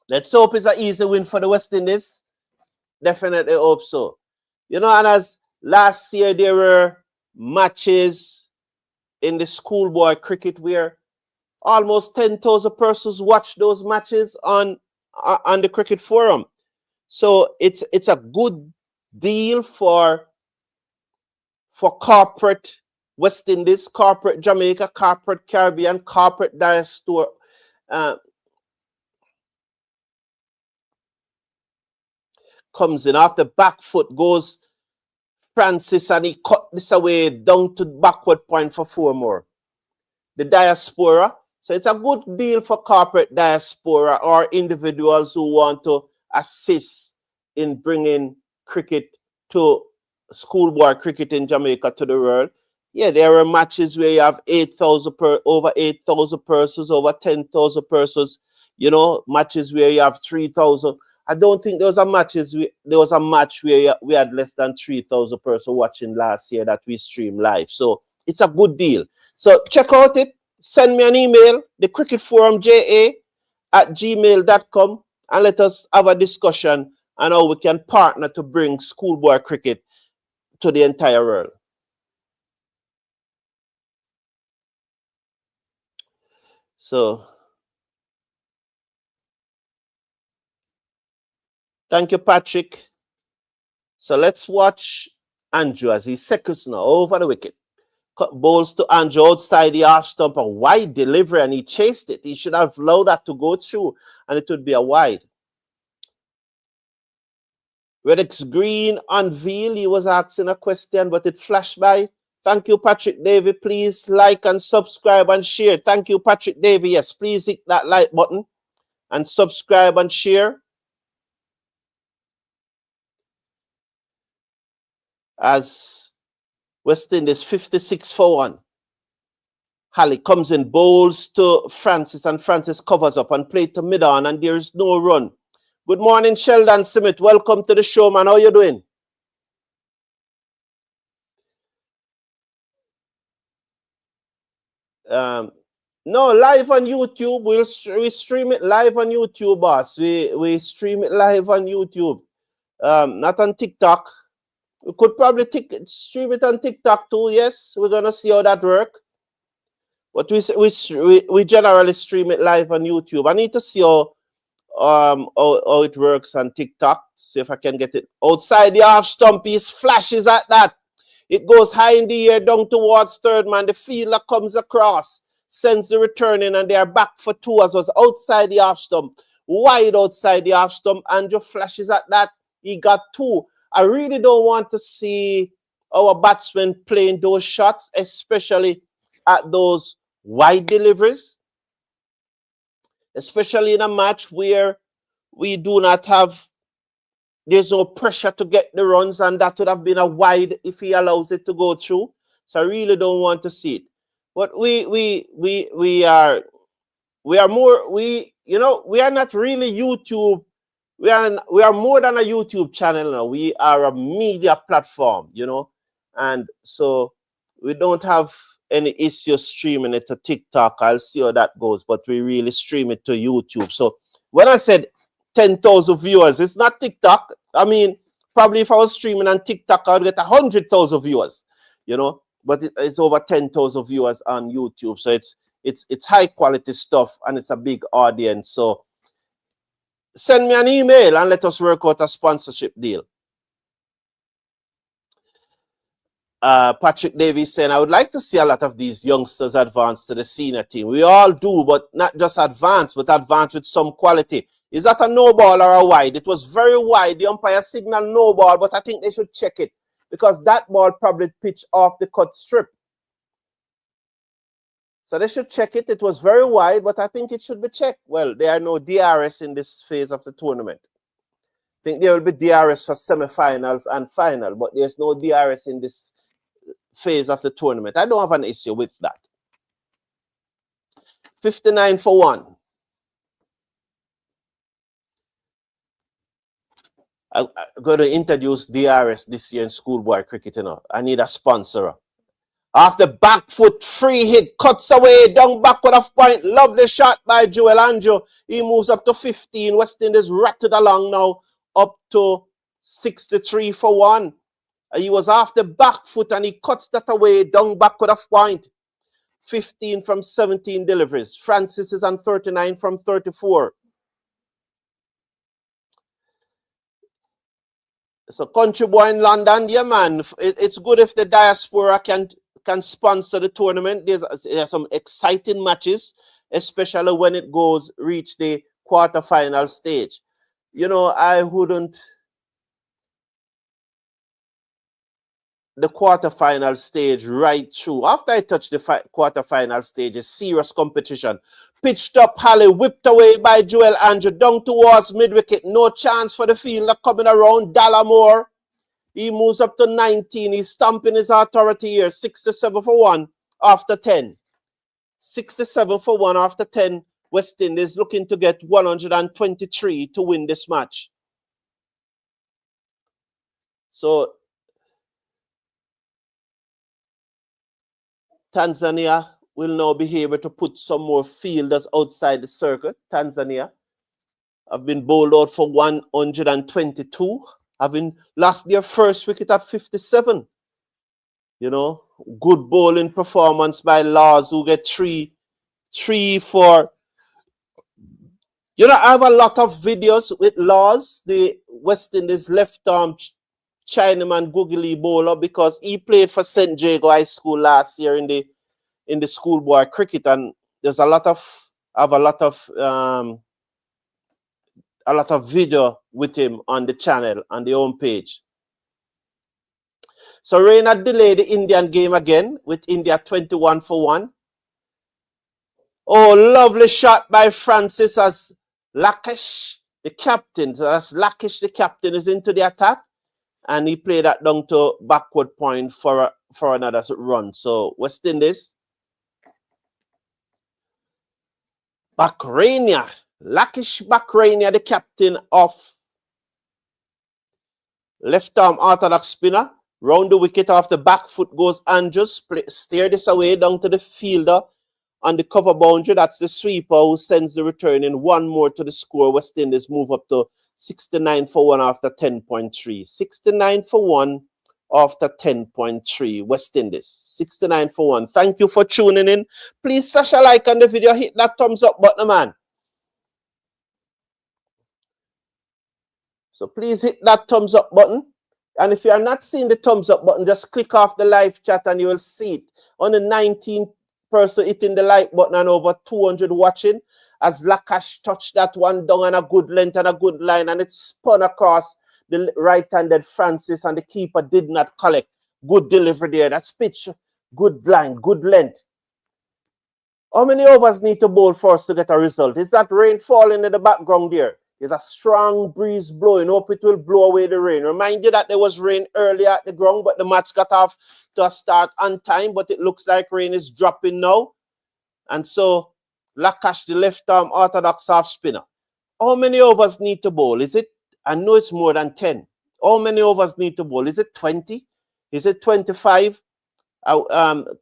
Let's hope it's an easy win for the West Indies. Definitely hope so. And as last year there were matches in the schoolboy cricket where almost 10,000 persons watched those matches on the cricket forum. So it's a good deal for corporate West Indies, corporate Jamaica, corporate Caribbean, corporate diaspora. Comes in off the back foot, goes Francis, and he cut this away down to backward point for 4 more. The diaspora. So it's a good deal for corporate diaspora or individuals who want to assist in bringing cricket to schoolboy cricket in Jamaica to the world. Yeah, there are matches where you have over 8,000 persons, over 10,000 persons. Matches where you have 3,000. I don't think there was a match where we had less than 3,000 persons watching last year that we streamed live. So it's a good deal. So check out it. Send me an email, the cricket forum ja@gmail.com, and let us have a discussion on how we can partner to bring schoolboy cricket to the entire world. So, thank you, Patrick. So let's watch Andrew as he seconds now over the wicket. Bowls to Andrew outside the half stump, a wide delivery, and he chased it. He should have allowed that to go through, and it would be a wide. Reddick's Green unveiled. He was asking a question, but it flashed by. Thank you, Patrick Davey. Please like and subscribe and share. Thank you, Patrick Davey. Yes, please hit that like button and subscribe and share. As West Indies 56 for 1. Halley comes in, bowls to Francis, and Francis covers up and played to mid-on, and there is no run. Good morning, Sheldon Smith. Welcome to the show, man. How you doing? No, live on YouTube. We stream it live on YouTube, boss. We stream it live on YouTube. Not on TikTok. We could probably stream it on TikTok too. Yes, we're gonna see how that works. But we generally stream it live on YouTube. I need to see how it works on TikTok. See if I can get it outside the half stump. He flashes at that. It goes high in the air down towards third man. The fielder comes across, sends the return in, and they are back for two as was outside the half stump. Wide outside the half stump. Andrew flashes at that. He got two. I really don't want to see our batsmen playing those shots, especially at those wide deliveries, especially in a match where we do not have, there's no pressure to get the runs, and that would have been a wide if he allows it to go through. So I really don't want to see it. But we are more, we are not really YouTube. We are more than a YouTube channel now. We are a media platform, and so we don't have any issue streaming it to TikTok. I'll see how that goes, but we really stream it to YouTube. So when I said 10,000 viewers, it's not TikTok. I mean, probably if I was streaming on TikTok, I would get 100,000 viewers, but it's over 10,000 viewers on YouTube. So it's high quality stuff, and it's a big audience. So send me an email and let us work out a sponsorship deal. Patrick Davies saying, I would like to see a lot of these youngsters advance to the senior team. We all do, but not just advance, but advance with some quality. Is that a no ball or a wide? It was very wide. The umpire signaled no ball, but I think they should check it because that ball probably pitched off the cut strip. So they should check it. It was very wide, but I think it should be checked. Well, there are no DRS in this phase of the tournament. I think there will be DRS for semifinals and final, but there's no DRS in this phase of the tournament. I don't have an issue with that. 59 for 1. I'm going to introduce DRS this year in schoolboy cricket. I need a sponsor. After back foot, free hit, cuts away, down backward of point. Lovely shot by Joel Andrew. He moves up to 15. West Indies ratted along now up to 63 for 1. He was after back foot and he cuts that away, down backward of point. 15 from 17 deliveries. Francis is on 39 from 34. So country boy in London, yeah man, it's good if the diaspora can sponsor the tournament. There's some exciting matches, especially when it reach the quarterfinal stage. I wouldn't. The quarterfinal stage right through. After I touch the quarterfinal stage, a serious competition. Pitched up, Halley, whipped away by Joel Andrew, down towards mid-wicket. No chance for the fielder coming around. Dallamore. He moves up to 19. He's stamping his authority here. 67 for 1 after 10. 67 for 1 after 10. West Indies looking to get 123 to win this match. So Tanzania will now be able to put some more fielders outside the circuit. Tanzania. have been bowled out for 122, having lost their first wicket at 57. You know, good bowling performance by Laws, who get three for. You know, I have a lot of videos with Laws, the West Indies left-arm Chinaman googly bowler, because he played for St. Jago High School last year in the schoolboy cricket, and there's a lot of video with him on the channel, on the home page. So rain had delayed the Indian game again with India 21 for 1. Oh, lovely shot by Francis as Laksh, the captain. So that's Laksh, the captain, is into the attack, and he played that down to backward point for another run. So West Indies. Bakrania, Laksh Bakrania, the captain of left-arm orthodox spinner. Round the wicket off the back foot goes Andrews. Steer this away down to the fielder on the cover boundary. That's the sweeper who sends the return in. One more to the score. West Indies move up to 69 for 1 after 10.3. 69 for 1 after 10.3. West Indies. 69 for 1. Thank you for tuning in. Please slash a like on the video. Hit that thumbs up button, man. So please hit that thumbs up button. And if you are not seeing the thumbs up button, just click off the live chat and you will see it. On the 19th person hitting the like button and over 200 watching, as Laksh touched that one down on a good length and a good line, and it spun across the right-handed Francis, and the keeper did not collect. Good delivery there. That's pitch. Good line, good length. How many overs need to bowl for us to get a result? Is that rain falling in the background there? There's a strong breeze blowing. Hope it will blow away the rain. Remind you that there was rain earlier at the ground, but the match got off to a start on time. But it looks like rain is dropping now. And so, Laksh, the left-arm orthodox half spinner. How many overs need to bowl? Is it? I know it's more than 10. How many overs need to bowl? Is it 20? Is it 25?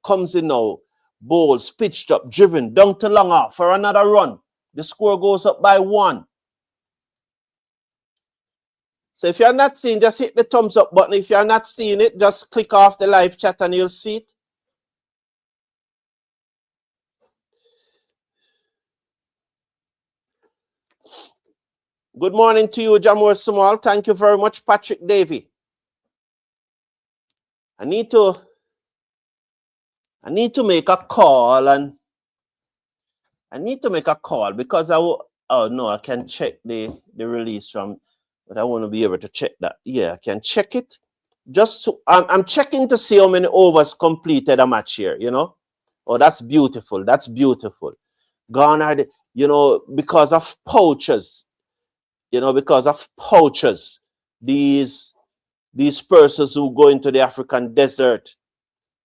Comes in now. Bowls, pitched up, driven, down to long off for another run. The score goes up by 1. So if you're not seeing, just hit the thumbs up button. If you're not seeing it, just click off the live chat and you'll see it. Good morning to you, Jamur Small. Thank you very much, Patrick Davey. I need to make a call, and I need to make a call because oh no, I can check the release from. But I want to be able to check that. Yeah, I can check it. Just to, I'm checking to see how many overs completed a match here, you know. Oh, that's beautiful. That's beautiful. Gone are the, you know, because of poachers. You know, because of poachers. These persons who go into the African desert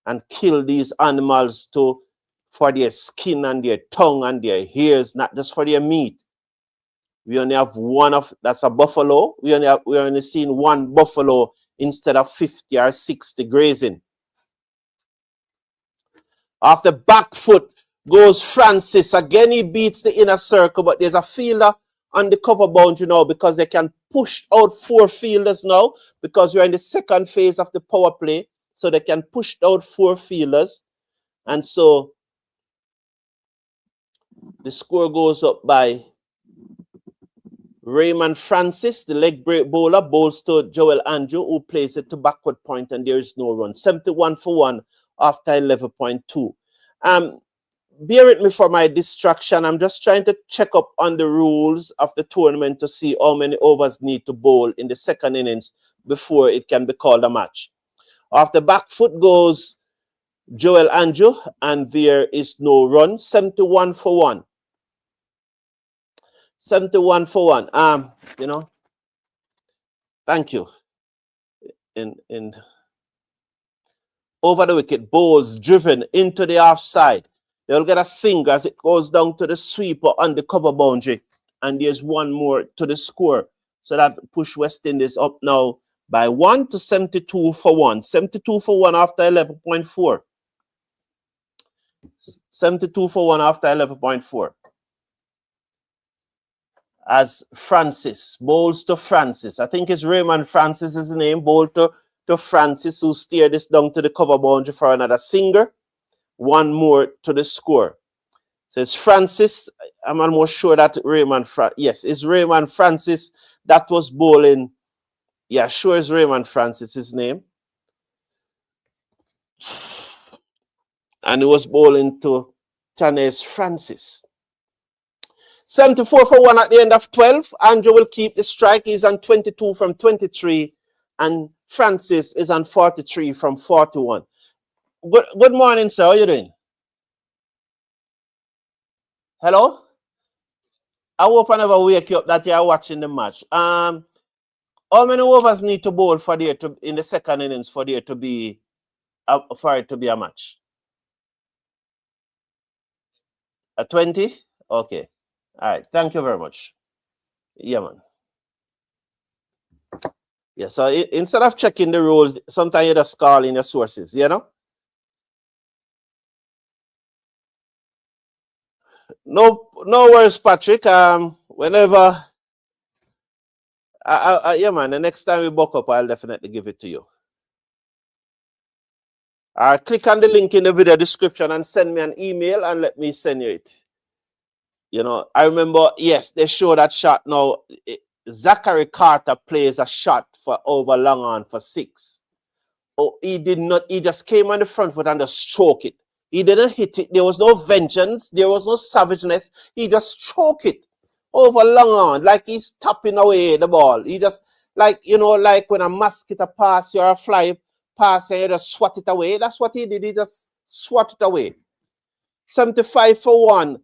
and kill these animals for their skin and their tongue and their hairs, not just for their meat. We only have that's a buffalo. We only seen one buffalo instead of 50 or 60 grazing. Off the back foot goes Francis. Again, he beats the inner circle, but there's a fielder on the cover boundary now because they can push out 4 fielders now because we're in the second phase of the power play. So they can push out 4 fielders. And so the score goes up by Raymond Francis, the leg break bowler, bowls to Joel Andrew, who plays it to backward point, and there is no run. 71 for 1 after 11.2. Bear with me for my distraction. I'm just trying to check up on the rules of the tournament to see how many overs need to bowl in the second innings before it can be called a match. Off the back foot goes Joel Andrew, and there is no run. 71 for 1. 71 for 1. You know, thank you. In over the wicket, bowls driven into the offside. They'll get a single as it goes down to the sweeper on the cover boundary. And there's one more to the score. So that push West Indies up now by 1 to 72 for 1. 72 for 1 after 11.4. 72 for 1 after 11.4. as Francis, bowls to Francis. I think it's Raymond Francis is his name, bowl to Francis, who steered this down to the cover boundary for another singer. One more to the score. So it's Francis. I'm almost sure that yes, it's Raymond Francis that was bowling. Yeah, sure it's Raymond Francis, his name. And he was bowling to Tanez Francis. 74 for 1 at the end of 12. Andrew will keep the strike. He's on 22 from 23. And Francis is on 43 from 41. Good morning, sir. How are you doing? Hello? I hope I never wake you up that you are watching the match. How many overs need to bowl for there to in the second innings for there to be for it to be a match? A 20? Okay. All right. Thank you very much. Yeah, man. Yeah, so instead of checking the rules, sometimes you just call in your sources, you know? No worries, Patrick. Whenever, yeah, man, the next time we buck up, I'll definitely give it to you. Click on the link in the video description and send me an email and let me send you it. You know, I remember, yes, they show that shot now. Zachary Carter plays a shot for over long on for 6. Oh, he did not, he just came on the front foot and just stroked it. He didn't hit it. There was no vengeance. There was no savageness. He just stroked it over long on, like he's tapping away the ball. He just, like, you know, like when a mosquito pass you or a fly pass and you just swat it away. That's what he did. He just swat it away. 75 for 1.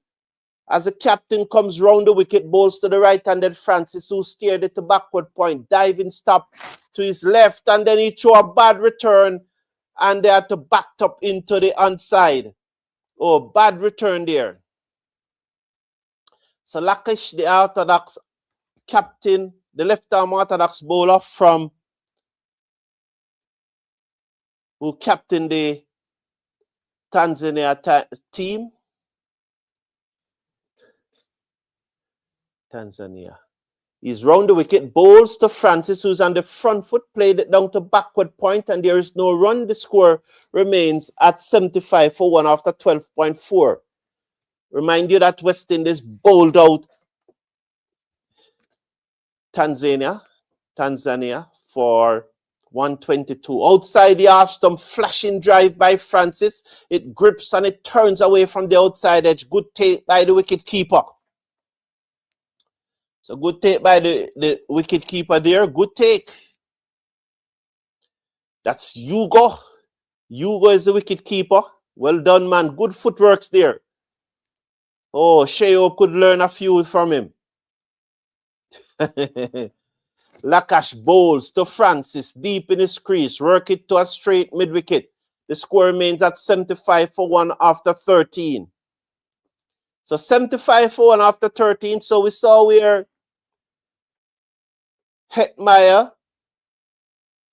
As the captain comes round the wicket, bowls to the right-handed Francis, who steered it to backward point, diving stop to his left, and then he threw a bad return, and they had to back up into the onside. Oh, bad return there. So Laksh, the orthodox captain, the left-arm orthodox bowler from who captained the Tanzania team. Tanzania. He's round the wicket, bowls to Francis, who's on the front foot, played it down to backward point, and there is no run. The score remains at 75 for 1 after 12.4. Remind you that West Indies bowled out Tanzania for 122. Outside the half stump, flashing drive by Francis. It grips and it turns away from the outside edge. Good take by the wicket keeper. So good take by the wicket keeper there. Good take. That's Hugo. Hugo is the wicket keeper. Well done, man. Good footworks there. Oh, Sheo could learn a few from him. Laksh bowls to Francis deep in his crease. Work it to a straight mid-wicket. The score remains at 75 for 1 after 13. So 75 for 1 after 13. So we saw where Hetmeyer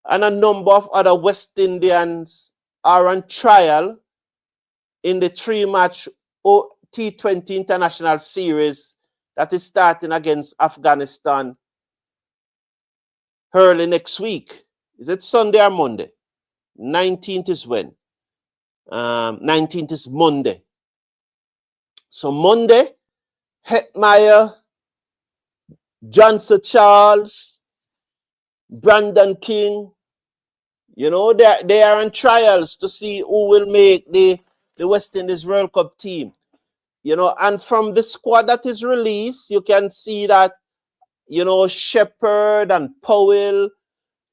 and a number of other West Indians are on trial in the 3-match T20 International Series that is starting against Afghanistan early next week. Is it Sunday or Monday? 19th is when? 19th is Monday. So Monday, Hetmeyer, Johnson Charles, Brandon King, you know, they are on trials to see who will make the West Indies World Cup team. You know, and from the squad that is released, you can see that, you know, Shepherd and Powell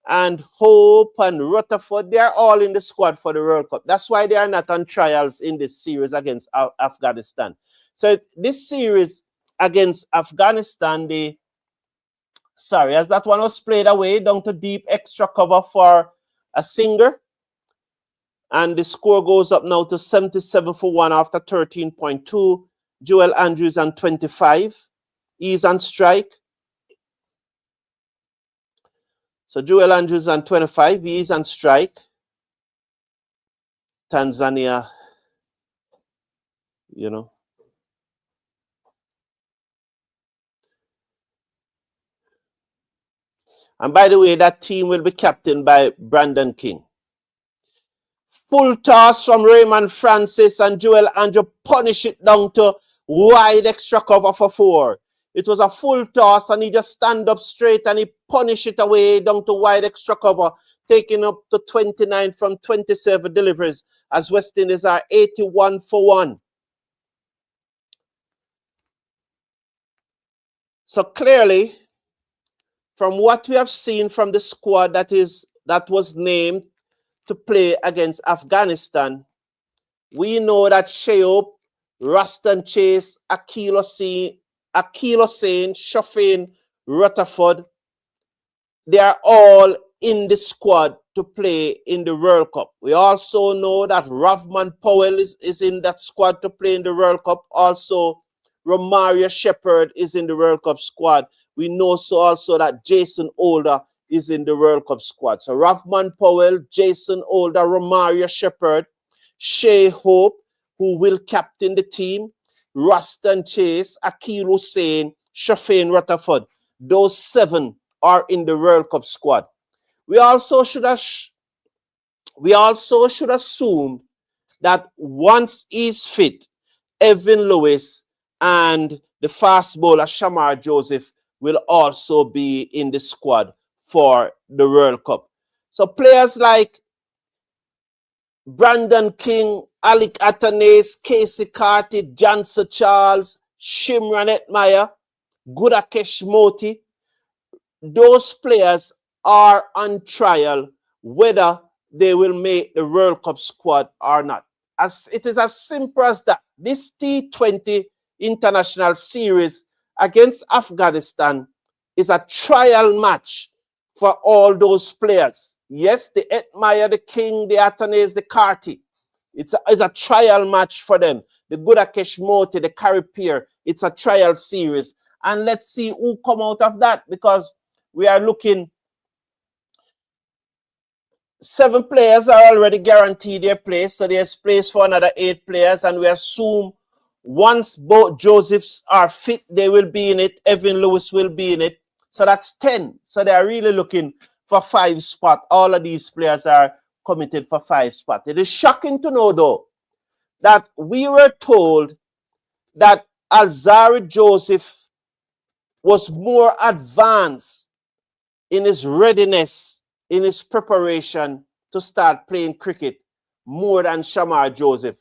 and Hope and Rutherford, they are all in the squad for the World Cup. That's why they are not on trials in this series against Afghanistan. So this series against Afghanistan, as that one was played away down to deep extra cover for a singer. And the score goes up now to 77 for 1 after 13.2. Joel Andrews on 25. He's on strike. So Joel Andrews on 25. He is on strike. Tanzania, you know. And by the way, that team will be captained by Brandon King. Full toss from Raymond Francis, and Joel Andrew punish it down to wide extra cover for 4. It was a full toss, and he just stand up straight and he punish it away down to wide extra cover, taking up to 29 from 27 deliveries, as West Indies are 81 for 1. So clearly, from what we have seen from the squad that was named to play against Afghanistan, we know that Sheop, Ruston Chase, Akil Hussain, Shaquan, Rutherford, they are all in the squad to play in the World Cup. We also know that Rovman Powell is in that squad to play in the World Cup. Also, Romario Shepherd is in the World Cup squad. We know also that Jason Holder is in the World Cup squad. So Rovman Powell, Jason Holder, Romario Shepherd, Shea Hope, who will captain the team, Ruston Chase, Akil Hussain, Shaquan Rutherford. Those 7 are in the World Cup squad. We also should assume that once he's fit, Evan Lewis and the fast bowler Shamar Joseph will also be in the squad for the World Cup. So players like Brandon King, Alec Atanase, Casey Carty, Jansen Charles, Shimran Etmaya, Gudakesh Moti, those players are on trial whether they will make the World Cup squad or not. As it is as simple as that. This T20 international series against Afghanistan is a trial match for all those players. Yes, the Etmaya, the King, the Atanase, the Carty. It's a trial match for them. The Gudakesh Moti, the Carripier, it's a trial series. And let's see who come out of that, because we are looking, 7 players are already guaranteed their place, so there's place for another 8 players, and we assume once both Josephs are fit, they will be in it. Evan Lewis will be in it. So that's 10. So they are really looking for 5 spots. All of these players are committed for 5 spots. It is shocking to know, though, that we were told that Alzarri Joseph was more advanced in his readiness, in his preparation to start playing cricket more than Shamar Joseph.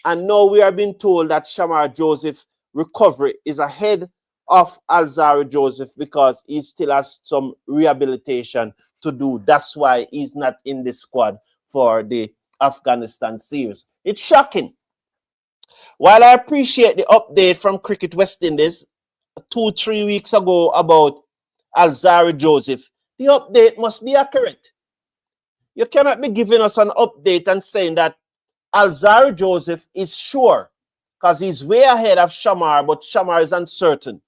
And now we are being told that Shamar Joseph's recovery is ahead of Alzarri Joseph because he still has some rehabilitation to do. That's why he's not in the squad for the Afghanistan series. It's shocking. While I appreciate the update from Cricket West Indies 2-3 weeks ago about Alzarri Joseph, the update must be accurate. You cannot be giving us an update and saying that Alzarri Joseph is sure, because he's way ahead of Shamar, but Shamar is uncertain.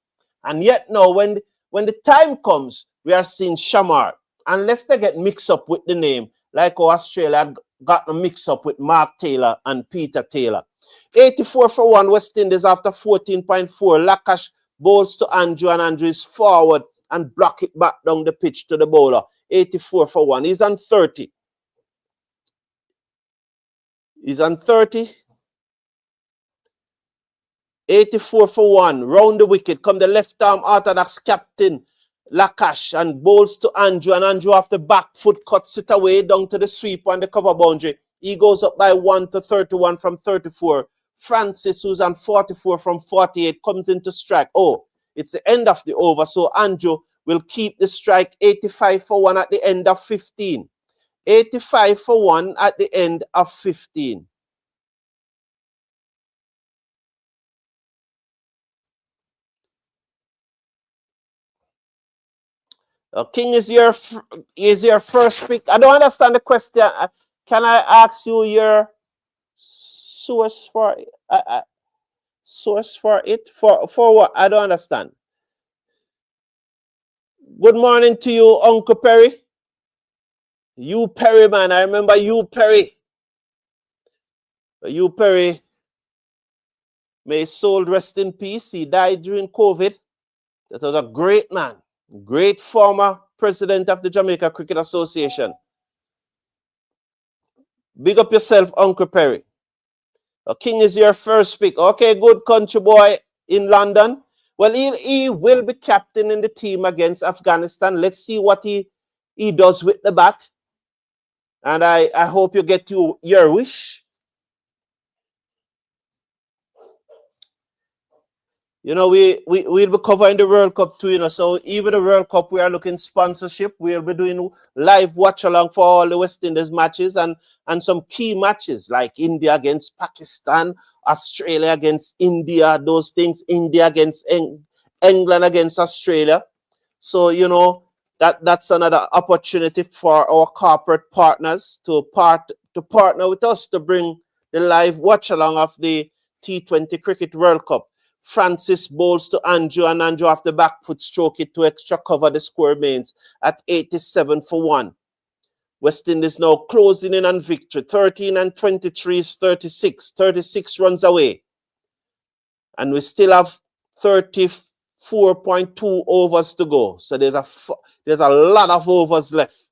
And yet now, when the time comes, we are seeing Shamar. Unless they get mixed up with the name, like how Australia got them mixed up with Mark Taylor and Peter Taylor. 84 for 1 West Indies after 14.4. Laksh bowls to Andrew, and Andrew is forward and block it back down the pitch to the bowler. 84 for 1. He's on 30. He's on 30. 84 for 1. Round the wicket. Come the left arm orthodox captain Laksh and bowls to Andrew, and Andrew off the back foot cuts it away down to the sweep on the cover boundary. He goes up by 1 to 31 from 34. Francis, who's on 44 from 48, comes into strike. Oh, it's the end of the over, so Andrew will keep the strike. 85 for 1 at the end of 15. 85 for 1 at the end of 15. King is your first pick. I don't understand the question. Can I ask you your source for it? For what? I don't understand. Good morning to you, Uncle Perry. You Perry, man. I remember you Perry. You Perry. May his soul rest in peace. He died during COVID. That was a great man. Great former president of the Jamaica Cricket Association. Big up yourself, Uncle Perry. King is your first pick. Okay, good country boy in London. Well, he will be captain in the team against Afghanistan. Let's see what he does with the bat. And I hope you get your wish. You know, we'll be covering the World Cup too, you know. So even the World Cup, we are looking sponsorship. We'll be doing live watch along for all the West Indies matches and some key matches like India against Pakistan, Australia against India, those things, India against England against Australia. So, you know, that's another opportunity for our corporate partners to partner with us to bring the live watch along of the T20 Cricket World Cup. Francis bowls to Andrew, and Andrew off the back foot stroke it to extra cover. The score remains at 87 for 1. West Indies now closing in on victory. 13 and 23 is 36. 36 runs away. And we still have 34.2 overs to go. So there's a lot of overs left.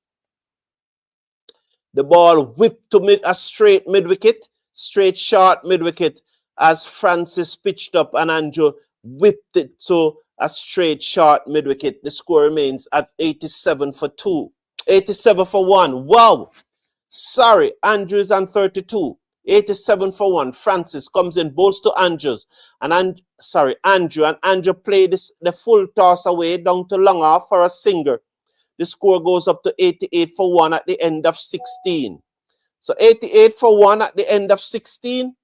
The ball whipped to a straight mid-wicket, straight short mid-wicket, as Francis pitched up and Andrew whipped it to a straight short mid-wicket. The score remains at 87 for 1. Wow. Sorry, Andrews on 32. 87 for 1. Francis comes in, bowls to Andrews. Andrew. And Andrew played the full toss away down to long off for a single. The score goes up to 88 for 1 at the end of 16. So 88 for 1 at the end of 16.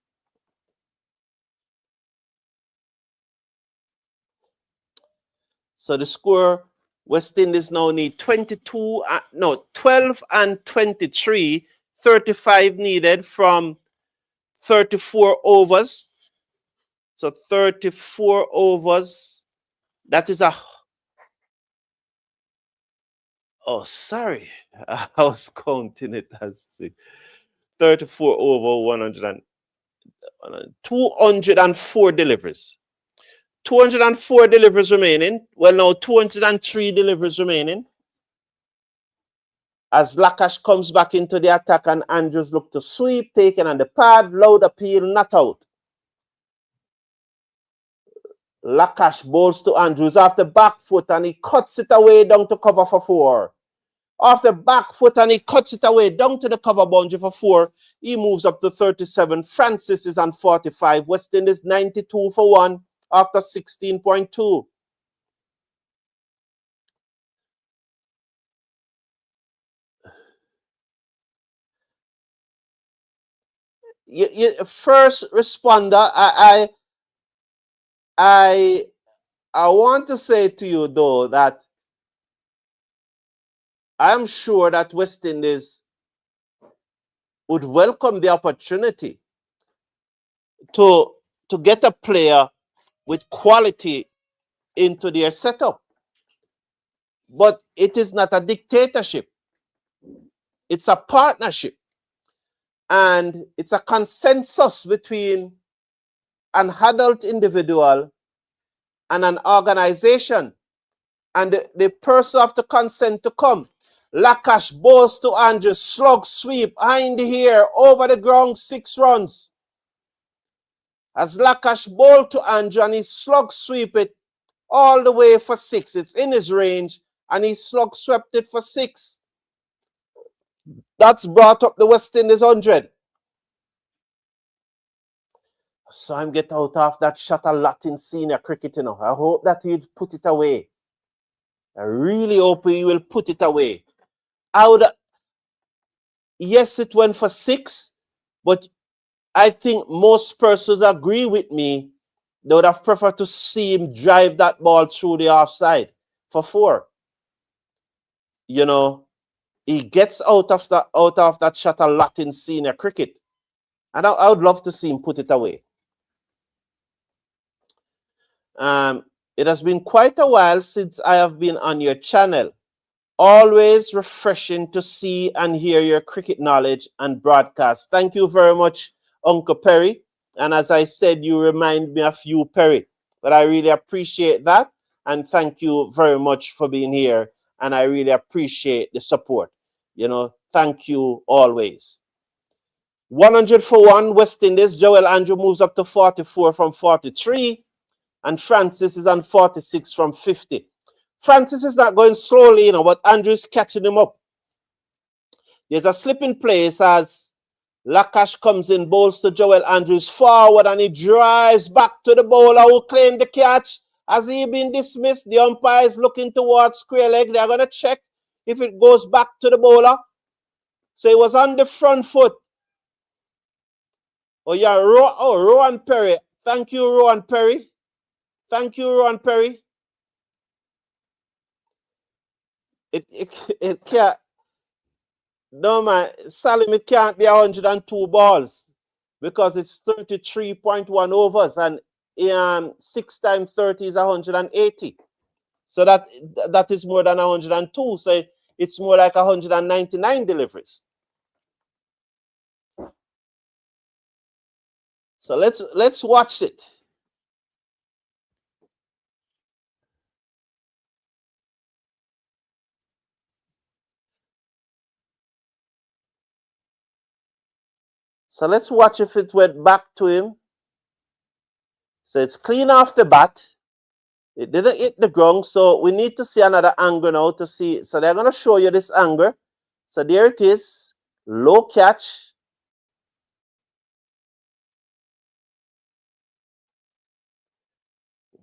So the score, West Indies now need 12 and 23, 35 needed from 34 overs. So 34 overs, that is sorry, I was counting it as 34 over 204 deliveries. 204 deliveries remaining. Well, now 203 deliveries remaining. As Laksh comes back into the attack and Andrews look to sweep, taken on the pad, loud appeal, not out. Laksh bowls to Andrews off the back foot and he cuts it away down to cover for 4. Off the back foot and he cuts it away down to the cover boundary for 4. He moves up to 37. Francis is on 45. West Indies 92 for 1. After 16.2. First responder, I want to say to you though that I am sure that West Indies would welcome the opportunity to get a player with quality into their setup. But it is not a dictatorship. It's a partnership. And it's a consensus between an adult individual and an organization. And the person have to consent to come. Laksh bowls to Andrew, slug sweep, high in the air, over the ground, 6 runs. As Laksh bowled to Andrew and he slug sweep it all the way for 6. It's in his range and he slug swept it for 6. That's brought up the West Indies 100. I saw him get out of that shot a lot in senior cricket, you know. I hope that he'd put it away. I really hope he will put it away. Yes, it went for 6, but I think most persons agree with me. They would have preferred to see him drive that ball through the offside for 4. You know, he gets out of that shot a lot in senior cricket. And I would love to see him put it away. It has been quite a while since I have been on your channel. Always refreshing to see and hear your cricket knowledge and broadcast. Thank you very much, Uncle Perry. And as I said, you remind me of you, Perry. But I really appreciate that. And thank you very much for being here and I really appreciate the support. You know, thank you always. 100 for 1, West Indies. Joel Andrew moves up to 44 from 43, and Francis is on 46 from 50. Francis is not going slowly, you know, but Andrew is catching him up. There's a slip in place as Laksh comes in, bowls to Joel Andrews forward, and he drives back to the bowler who claimed the catch. Has he been dismissed? The umpire is looking towards square leg. They're going to check if it goes back to the bowler. So he was on the front foot. Oh, yeah, Rowan Perry. Thank you, Rowan Perry. Thank you, Rowan Perry. It can't. No, man, Salim, it can't be 102 balls because it's 33.1 overs, and 6 times 30 is 180. So that is more than 102. So it's more like 199 deliveries. So let's watch it. So let's watch if it went back to him. So it's clean off the bat. It didn't hit the ground. So we need to see another angle now to see. So they're going to show you this angle. So there it is. Low catch.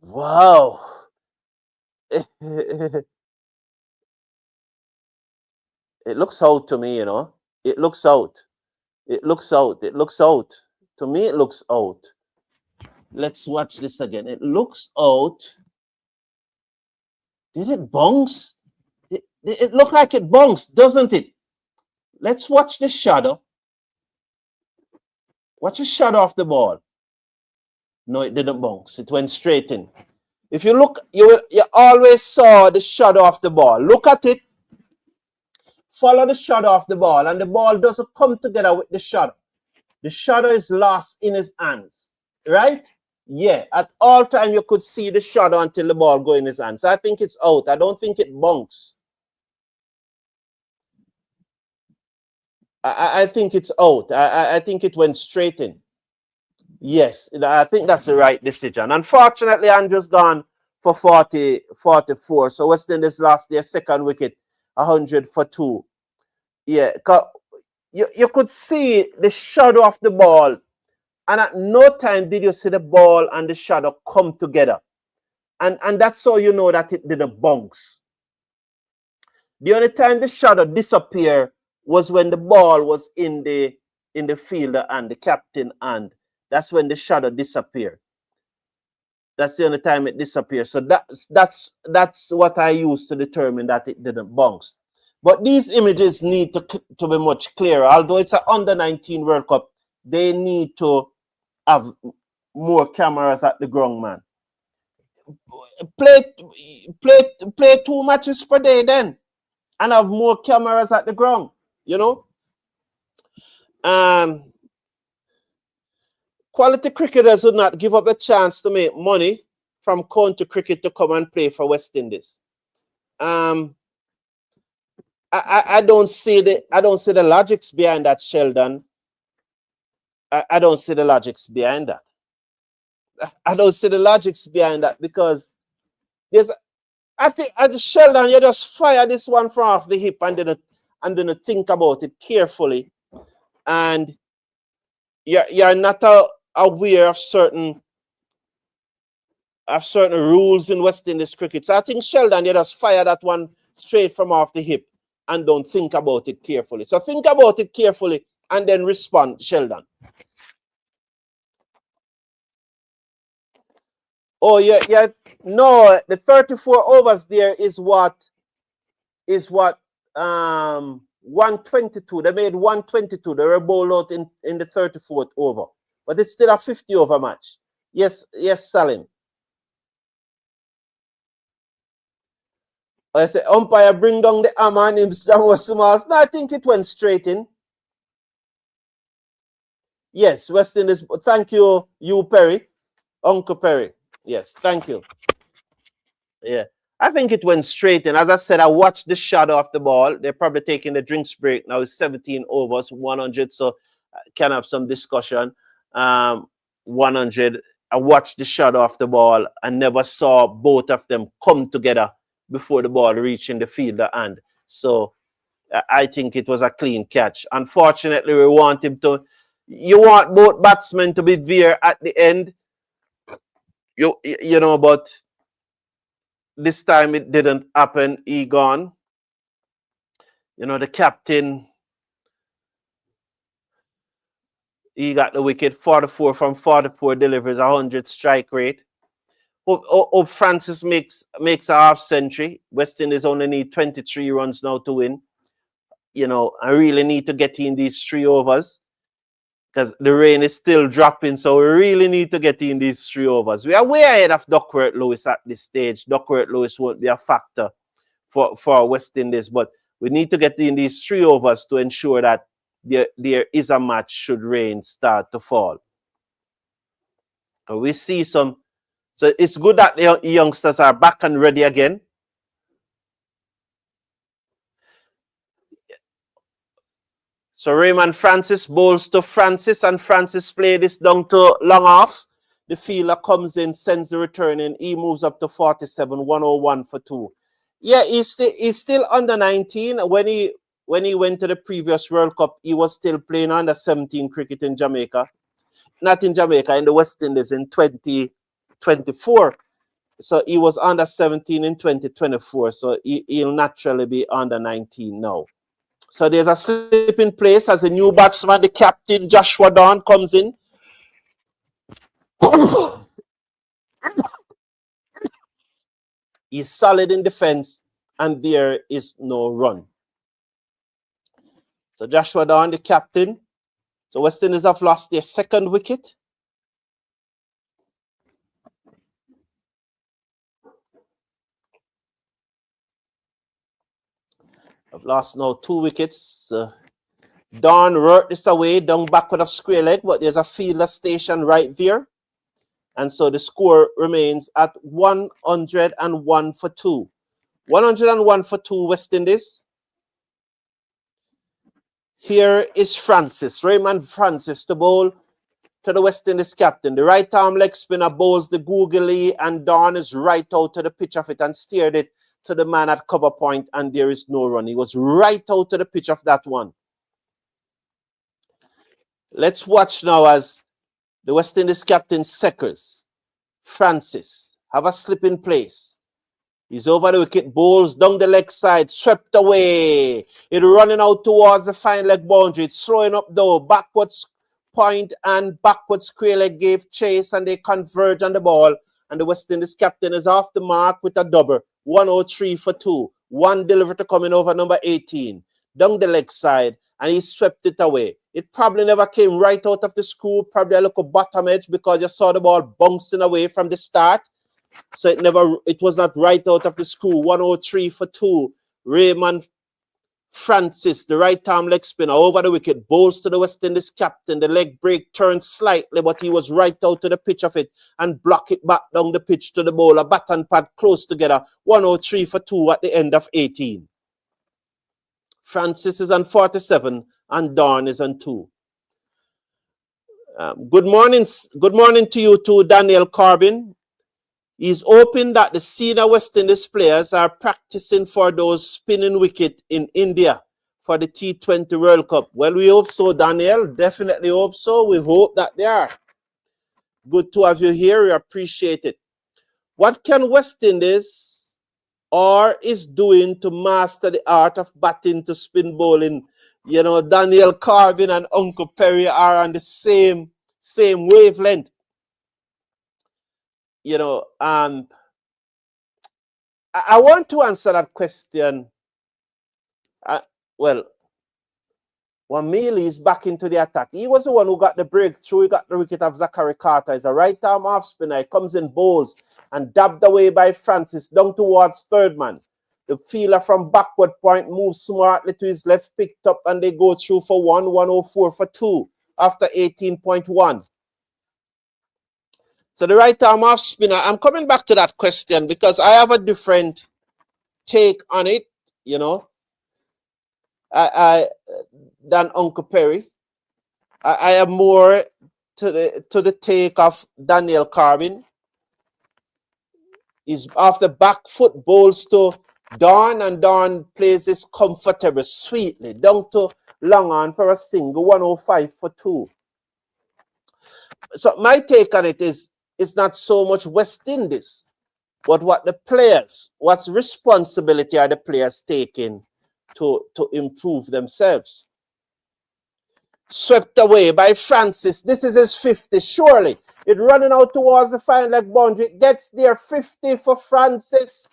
Wow. It looks out to me, you know. It looks out. It looks out. It looks out. To me, it looks out. Let's watch this again. It looks out. Did it bounce? It looked like it bounced, doesn't it? Let's watch the shadow. Watch the shadow of the ball. No, it didn't bounce. It went straight in. If you look, you always saw the shadow of the ball. Look at it. Follow the shadow of the ball, and the ball doesn't come together with the shadow. The shadow is lost in his hands, right? Yeah, at all time you could see the shadow until the ball go in his hands. So I think it's out. I don't think it bunks. I think it's out. I think it went straight in. Yes, I think that's the right decision. Unfortunately, Andrew's gone for 44. So West Indies lost their second wicket, 100 for 2. Yeah, you could see the shadow of the ball, and at no time did you see the ball and the shadow come together. And that's how you know that it didn't bounce. The only time the shadow disappeared was when the ball was in the fielder and the captain, and that's when the shadow disappeared. That's the only time it disappeared. So that's what I used to determine that it didn't bounce. But these images need to be much clearer. Although it's an under-19 World Cup, they need to have more cameras at the ground, man. Play 2 matches per day then, and have more cameras at the ground, you know. Quality cricketers would not give up the chance to make money from county cricket to come and play for West Indies. I don't see the logics behind that, Sheldon. I don't see the logics behind that. I don't see the logics behind that because I think as Sheldon, you just fire this one from off the hip and then think about it carefully, and you're not aware of certain rules in West Indies cricket. So I think Sheldon, you just fire that one straight from off the hip and don't think about it carefully. So think about it carefully and then respond, Sheldon. Oh, yeah. No, the 34 overs there is what 122. They made 122. They were bowled out in the 34th over. But it's still a 50 over match. Yes, Salim. I say umpire bring down the hammer and him was small. No, I think it went straight in. Yes, West Indies. Thank you, Perry. Uncle Perry. Yes, thank you. Yeah. I think it went straight in. As I said, I watched the shadow of the ball. They're probably taking the drinks break now. It's 17 overs, 100. So can have some discussion. 100. I watched the shadow of the ball and never saw both of them come together before the ball reaching the fielder hand. So I think it was a clean catch. Unfortunately, we want him to. You want both batsmen to be there at the end. You know, but this time it didn't happen. He gone. You know, the captain. He got the wicket, 44 from 44 delivers, 100 strike rate. Hope Francis makes a half century. West Indies only need 23 runs now to win. You know, I really need to get in these 3 overs because the rain is still dropping. So we really need to get in these 3 overs. We are way ahead of Duckworth-Lewis at this stage. Duckworth-Lewis won't be a factor for West Indies, but we need to get in these 3 overs to ensure that there is a match should rain start to fall. We see some. So it's good that the youngsters are back and ready again. So Raymond Francis bowls to Francis, and Francis play this down to long off. The fielder comes in, sends the return in. He moves up to 47, 101 for 2. Yeah, he's still under 19. When he went to the previous World Cup, he was still playing under 17 cricket in Jamaica. Not in Jamaica, in the West Indies in 2024. So he was under 17 in 2024. So he'll naturally be under 19 now. So there's a slip in place as a new batsman. The captain, Joshua Dorne, comes in. He's solid in defense, and there is no run. So Joshua Dorne, the captain. So West Indies have lost their 2nd wicket. I've lost now 2 wickets. Dorne worked this away, down back with a square leg, but there's a fielder station right there. And so the score remains at 101 for 2. 101 for 2 West Indies. Here is Francis, Raymond Francis, to bowl to the West Indies captain. The right arm leg spinner bowls the googly, and Dorne is right out to the pitch of it and steered it to the man at cover point, and there is no run. He was right out to the pitch of that one. Let's watch now as the West Indies captain Seckers, Francis, have a slip in place. He's over the wicket, bowls down the leg side, swept away. It's running out towards the fine leg boundary. It's throwing up though, backwards point and backwards square leg gave chase, and they converge on the ball. And the West Indies captain is off the mark with a double. 103 for 2. 1 delivery to coming over number 18. Down the leg side, and he swept it away. It probably never came right out of the screw, probably a little bottom edge because you saw the ball bouncing away from the start. So it was not right out of the screw. 103 for 2. Raymond Francis, the right arm leg spinner, over the wicket, bowls to the West Indies captain. The leg break turned slightly, but he was right out to the pitch of it and block it back down the pitch to the bowler. Bat and pad close together. 103 for 2 at the end of 18. Francis is on 47 and Dorne is on 2. Good morning to you too, Daniel Corbin. He's hoping that the senior West Indies players are practicing for those spinning wicket in India for the T20 World Cup. Well, we hope so, Daniel. Definitely hope so. We hope that they are. Good to have you here. We appreciate it. What can West Indies or is doing to master the art of batting to spin bowling? You know, Daniel Corbin and Uncle Perry are on the same wavelength. You know, I want to answer that question. Well, Wamili is back into the attack. He was the one who got the breakthrough. He got the wicket of Zachary Carter. He's a right arm off spinner. He comes in bowls and dabbed away by Francis down towards third man. The fielder from backward point moves smartly to his left, picked up, and they go through for 104 for 2 after 18.1. So the right arm off spinner, I'm coming back to that question because I have a different take on it, you know, than Uncle Perry. I am more to the take of Daniel Carbin. He's off the back foot, bowls to Dorne, and Dorne plays this comfortable, sweetly, down to long on for a single, 105 for 2. So my take on it is, it's not so much West Indies, but what the players, what's responsibility are the players taking to improve themselves. Swept away by Francis. This is his 50, surely. It running out towards the final leg boundary. It gets there, 50 for Francis.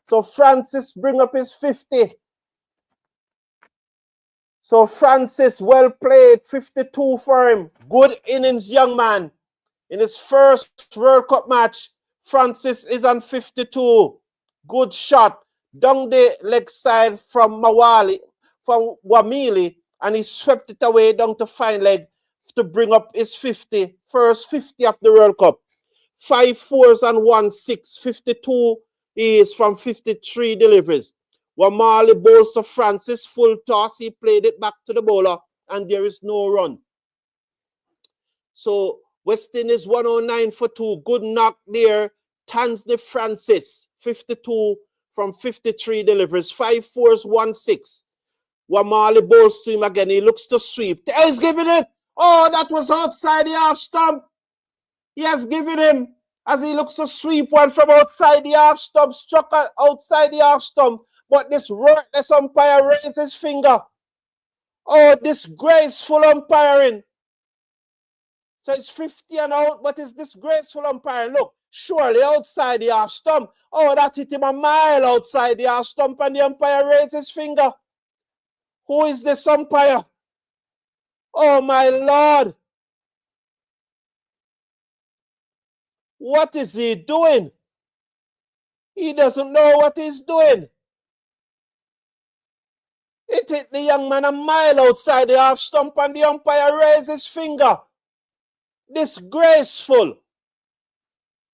So Francis bring up his 50. So Francis, well played, 52 for him. Good innings, young man. In his first World Cup match, Francis is on 52. Good shot. Down the leg side from Wamili, and he swept it away down to fine leg to bring up his 50. First 50 of the World Cup. 5 fours and 1 6. 52 is from 53 deliveries. Wamali bowls to Francis, full toss. He played it back to the bowler, and there is no run. So West Indies 109 for 2. Good knock there. Tanzania Francis, 52 from 53 deliveries. 5 fours, 1 6. Wamali bowls to him again. He looks to sweep. He's giving it. Oh, that was outside the half stump. He has given him, as he looks to sweep one from outside the half stump, struck outside the half stump. But this ruthless umpire raised his finger. Oh, disgraceful umpiring. So it's 50 and out, but it's disgraceful umpiring. Look, surely outside the half stump. Oh, that hit him a mile outside the half stump, and the umpire raised his finger. Who is this umpire? Oh, my Lord. What is he doing? He doesn't know what he's doing. It hit the young man a mile outside the half stump, and the umpire raised his finger. Disgraceful.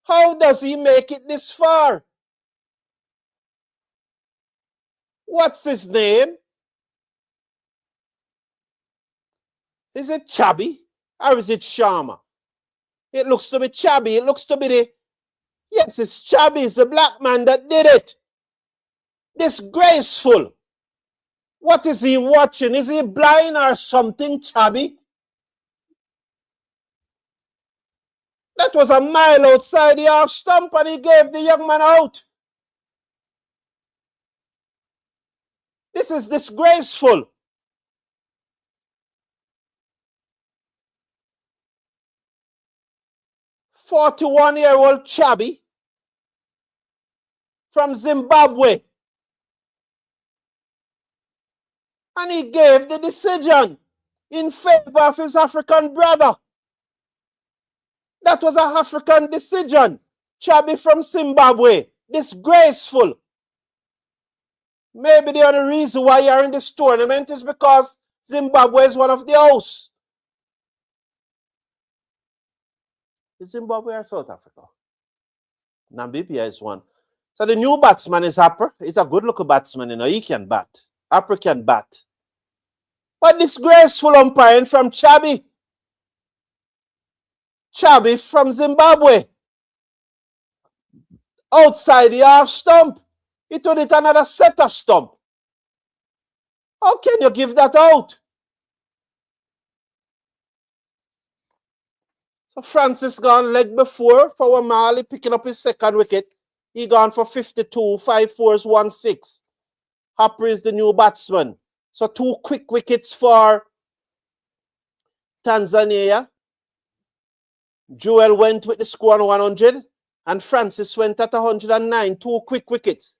How does he make it this far? What's his name? Is it Chabby or is it Sharma? It looks to be Chabby. It looks to be the... Yes, it's Chabby. It's the black man that did it. Disgraceful. What is he watching? Is he blind or something, Chabby? That was a mile outside the half stump, and he gave the young man out. This is disgraceful. "41-year-old Chabby from Zimbabwe. And he gave the decision in favor of his African brother. That was an African decision. Chabby from Zimbabwe. Disgraceful. Maybe the only reason why you're in this tournament is because Zimbabwe is one of the hosts. Is Zimbabwe or South Africa? Namibia is one. So the new batsman is Happer. He's a good-looking batsman, you know. He can bat. Happer can bat. But disgraceful umpiring from Chabby. Chabby from Zimbabwe. Outside the half stump. He told it another set of stump. How can you give that out? So Francis gone leg before for Wamali, picking up his second wicket. He gone for 52, 5 fours, 1 6. Happer is the new batsman. So 2 quick wickets for Tanzania. Joel went with the score on 100, and Francis went at 109. 2 quick wickets.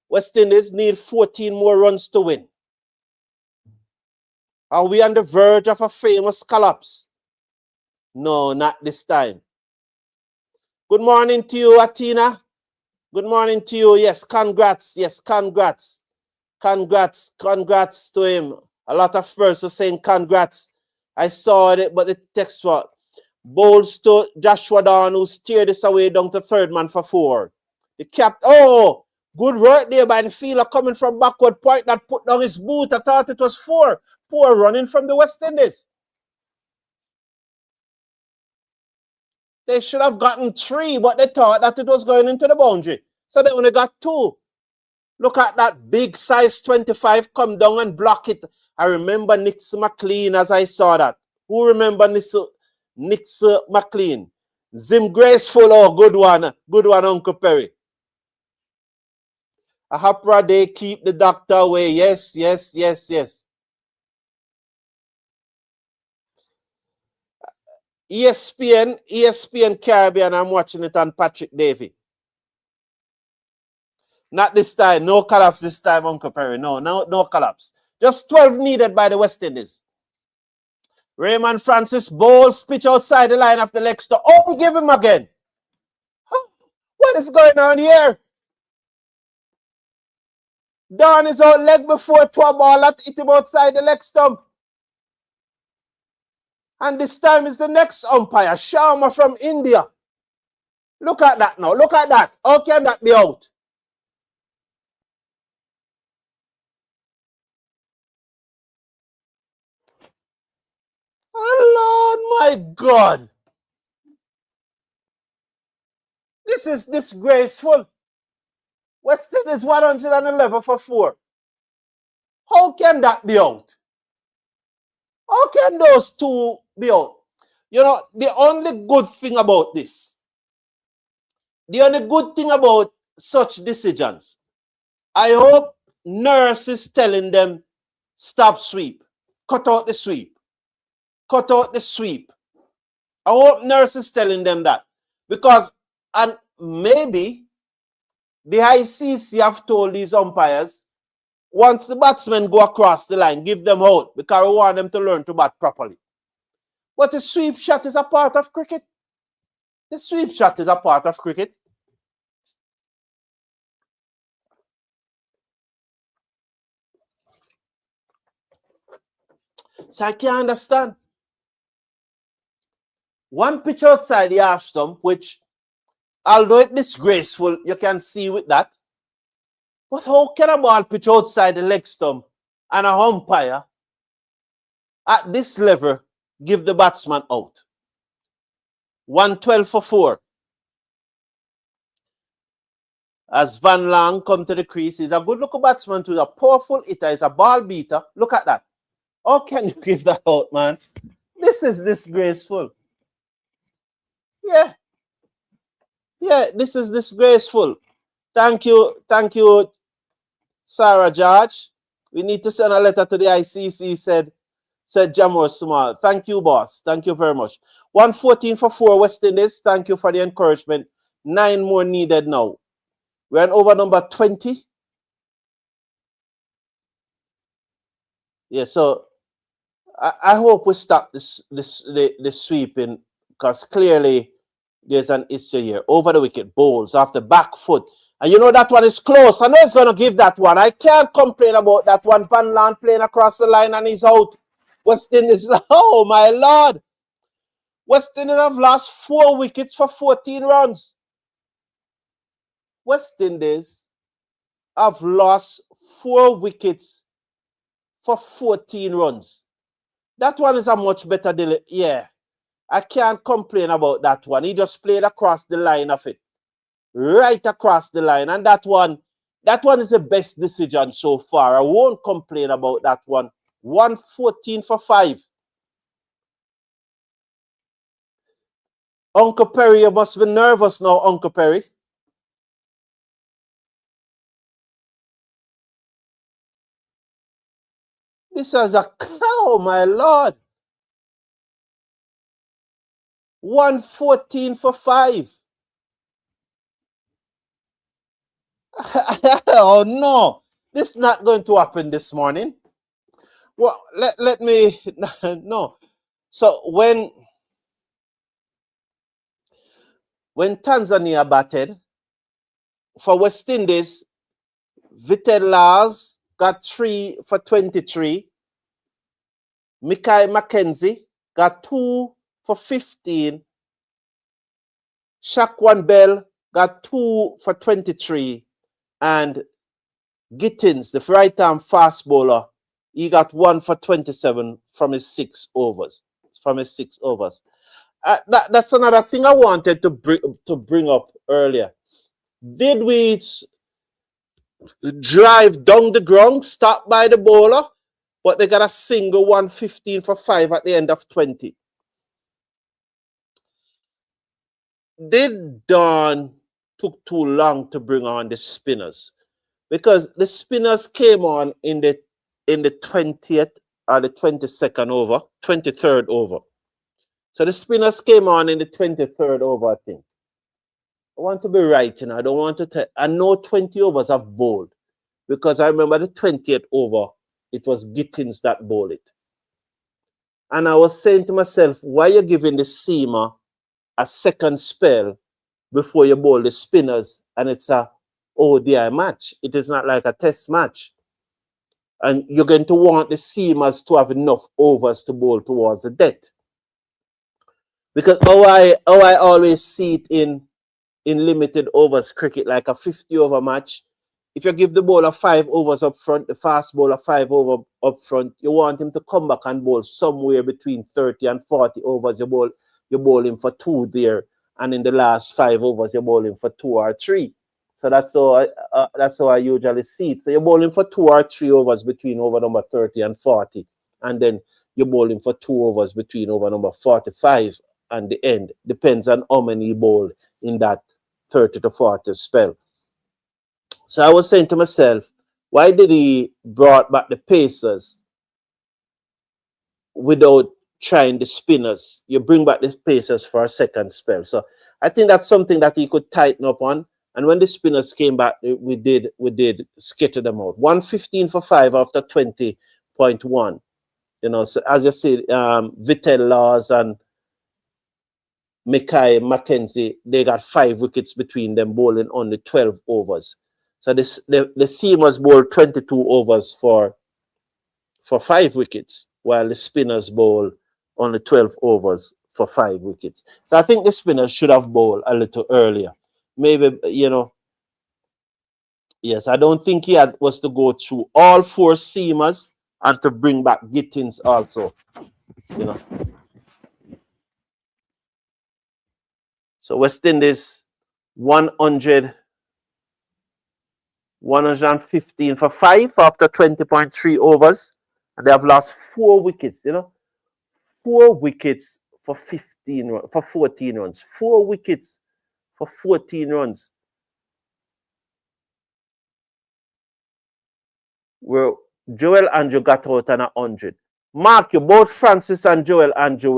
West Indies need 14 more runs to win. Are we on the verge of a famous collapse? No, not this time. Good morning to you, Atina. Good morning to you. Yes, congrats. Yes, congrats. Congrats. Congrats to him. A lot of persons saying congrats. I saw it, but the text was Bowls to Joshua Dorne, who steered this away down to third man for 4. The oh, good work there by the fielder coming from backward point that put down his boot. I thought it was 4. Poor running from the West Indies. They should have gotten 3, but they thought that it was going into the boundary. So they only got 2. Look at that big size 25 come down and block it. I remember Nix McLean as I saw that. Who remember Nix McLean? Zim Graceful, oh, good one. Good one, Uncle Perry. A hapra they keep the doctor away. Yes, yes, yes, yes. ESPN Caribbean, I'm watching it on Patrick Davey. Not this time. No collapse this time, Uncle Perry. No collapse. Just 12 needed by the West Indies. Raymond Francis bowls, pitch outside the line of the leg stump. Oh, we give him again. Huh? What is going on here? Dorne is out leg before to a ball that hit him outside the leg stump. And this time is the next umpire, Sharma from India. Look at that now. Look at that. How can that be out? Oh, Lord, my God. This is disgraceful. West Indies 111 for 4. How can that be out? How can those 2 be out? You know, the only good thing about this, the only good thing about such decisions, I hope Nurse is telling them, stop sweep, cut out the sweep, cut out the sweep. I hope Nurse is telling them that. Because, and maybe the ICC have told these umpires, once the batsmen go across the line, give them out, because we want them to learn to bat properly. But the sweep shot is a part of cricket. The sweep shot is a part of cricket. So I can't understand. One pitch outside the half stump, which, although it's disgraceful, you can see with that. But how can a ball pitch outside the leg stump and a umpire at this level give the batsman out? 112 for 4. As Van Lange come to the crease, he's a good looking batsman too, a powerful hitter, he's a ball beater. Look at that. How can you give that out, man? This is disgraceful. Yeah. Yeah, this is disgraceful. Thank you, Sarah George. We need to send a letter to the ICC, said Jamor Sumal. Thank you, boss. Thank you very much. 114 for 4 West Indies. Thank you for the encouragement. 9 more needed now. We're on over number 20. Yeah, so I hope we stop this sweeping, because clearly there's an issue here. Over the wicket, bowls off the back foot. And you know that one is close. I know it's going to give that one. I can't complain about that one. Van Lange playing across the line and he's out. West Indies, oh my Lord. West Indies have lost 4 wickets for 14 runs. West Indies have lost 4 wickets for 14 runs. That one is a much better deal. Yeah, I can't complain about that one. He just played across the line of it. Right across the line. And that one is the best decision so far. I won't complain about that one. 114 for 5. Uncle Perry, you must be nervous now, Uncle Perry. This is a cow, my Lord. 114 for 5. Oh no, this is not going to happen this morning. Well, let me no. So when Tanzania batted for West Indies, Vitel Lars got 3 for 23. Mikai Mackenzie got 2 for 15. Shaquan Belle got 2 for 23. And Gittins, the right-arm fast bowler, he got 1 for 27 from his 6 overs. That's another thing I wanted to bring up earlier. Did we drive down the ground, stop by the bowler, but they got a single 115 for 5 at the end of 20? Did Dorne took too long to bring on the spinners? Because the spinners came on in the 20th or the 22nd over, 23rd over. So the spinners came on in the 23rd over, I think. I want to be right, you know. I don't want to tell. I know 20 overs have bowled because I remember the 20th over, it was Gittins that bowled it. And I was saying to myself, why are you giving the seamer a second spell before you bowl the spinners? And it's a ODI match. It is not like a test match. And you're going to want the seamers to have enough overs to bowl towards the death. Because how I always see it in limited overs cricket, like a 50 over match, if you give the bowler 5 overs up front, the fast bowler 5 over up front, you want him to come back and bowl somewhere between 30 and 40 overs. You bowl him for 2 there, and in the last 5 overs, you bowl him for 2 or 3. So that's how I usually see it. So you're bowling for 2 or 3 overs between over number 30 and 40. And then you're bowling for 2 overs between over number 45 and the end. Depends on how many you bowl in that 30 to 40 spell. So I was saying to myself, why did he brought back the pacers without trying the spinners? You bring back the pacers for a second spell. So I think that's something that he could tighten up on. And when the spinners came back, we did scatter them out. 115 for 5 after 20.1. You know, so as you see, Vittel Laws and Mackay Mackenzie, they got 5 wickets between them, bowling only 12 overs. So the seamers bowled 22 overs for 5 wickets, while the spinners bowl only 12 overs for 5 wickets. So I think the spinners should have bowled a little earlier. Maybe, you know, yes, I don't think he was to go through all 4 seamers and to bring back Gittins also, you know. So West Indies 115 for 5 after 20.3 overs, and they have lost 4 wickets, you know. 4 wickets for 14 runs. 4 wickets for 14 runs. Where Joel Andrew got out on 100. Mark, you both Francis and Joel Andrew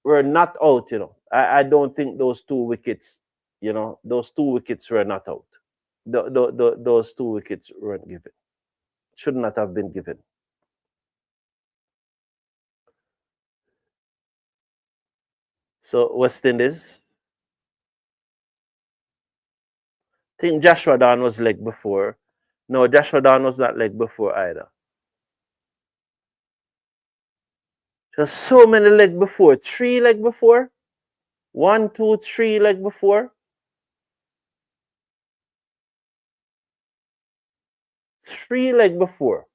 were not out, you know. I don't think those 2 wickets, you know, those 2 wickets were not out. Those 2 wickets weren't given. Should not have been given. So West Indies. I think Joshua Dorne was leg before. No, Joshua Dorne was not leg before either. There's so many leg before. 3 leg before. 1, 2, 3 leg before. 3 leg before.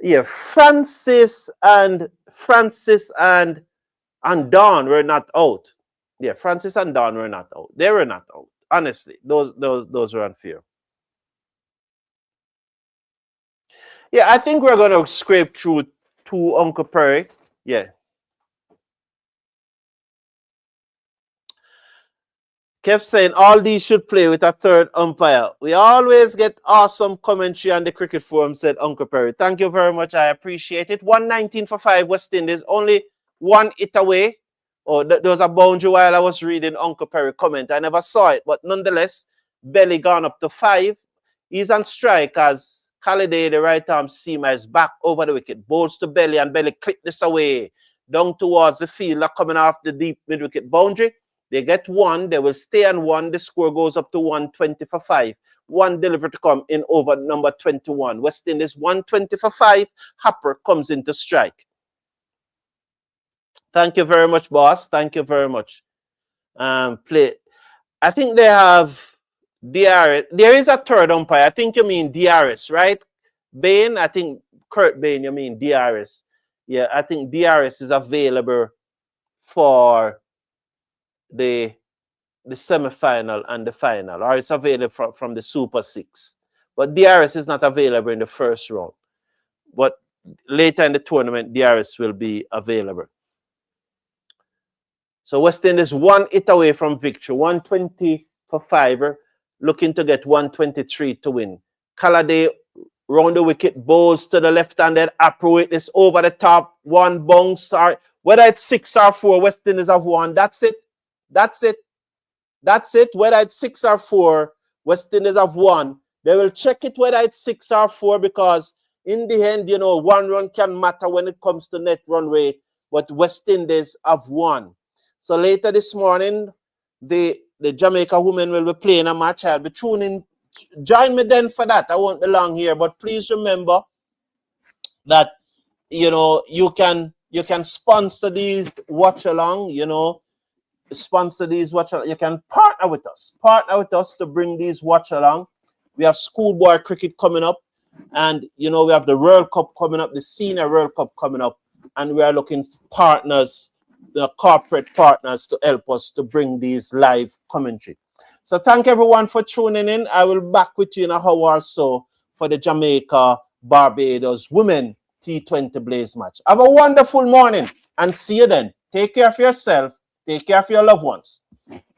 Yeah, Francis and Dorne were not out. Yeah, Francis and Dorne were not out. They were not out. Honestly, those were unfair. Yeah, I think we're gonna scrape through to Uncle Perry. Yeah. Kept saying all these should play with a 3rd umpire. We always get awesome commentary on the cricket forum, said Uncle Perry. Thank you very much. I appreciate it. 119 for 5 West Indies, only 1 hit away. Oh, there was a boundary while I was reading Uncle Perry comment. I never saw it, but nonetheless, Belle gone up to 5. He's on strike as Halliday, the right arm seamer, is back over the wicket. Bowls to Belle, and Belle click this away down towards the fielder coming off the deep mid-wicket boundary. They get 1. They will stay on 1. The score goes up to 120 for 5. 1 delivery to come in over number 21. West Indies 120 for 5. Hopper comes into strike. Thank you very much, boss. Thank you very much. Play. I think they have DRS. There is a third umpire. I think you mean DRS, right? Bain. I think Kurt Bain. You mean DRS. Yeah, I think DRS is available for the semi-final and the final, or it's available from the Super 6. But DRS is not available in the first round. But later in the tournament, DRS will be available. So West Indies 1 hit away from victory, 120 for 5, looking to get 123 to win. Calladay round the wicket, bowls to the left-handed approach, this over the top, one bounce, or whether it's 6 or 4, West Indies have won. That's it. That's it. That's it. Whether it's 6 or 4, West Indies have won. They will check it whether it's 6 or 4, because in the end, you know, 1 run can matter when it comes to net run rate, but West Indies have won. So later this morning, the Jamaica women will be playing a match. I'll be tuning. Join me then for that. I won't be long here, but please remember that, you know, you can sponsor these watch along, you know, sponsor these watch along. You can partner with us to bring these watch along. We have schoolboy cricket coming up, and you know, we have the World Cup coming up, the Senior World Cup coming up, and we are looking for partners, the corporate partners, to help us to bring these live commentary. So thank everyone for tuning in. I will be back with you in an hour or so for the Jamaica Barbados Women T20 Blaze match. Have a wonderful morning and see you then. Take care of yourself. Take care of your loved ones.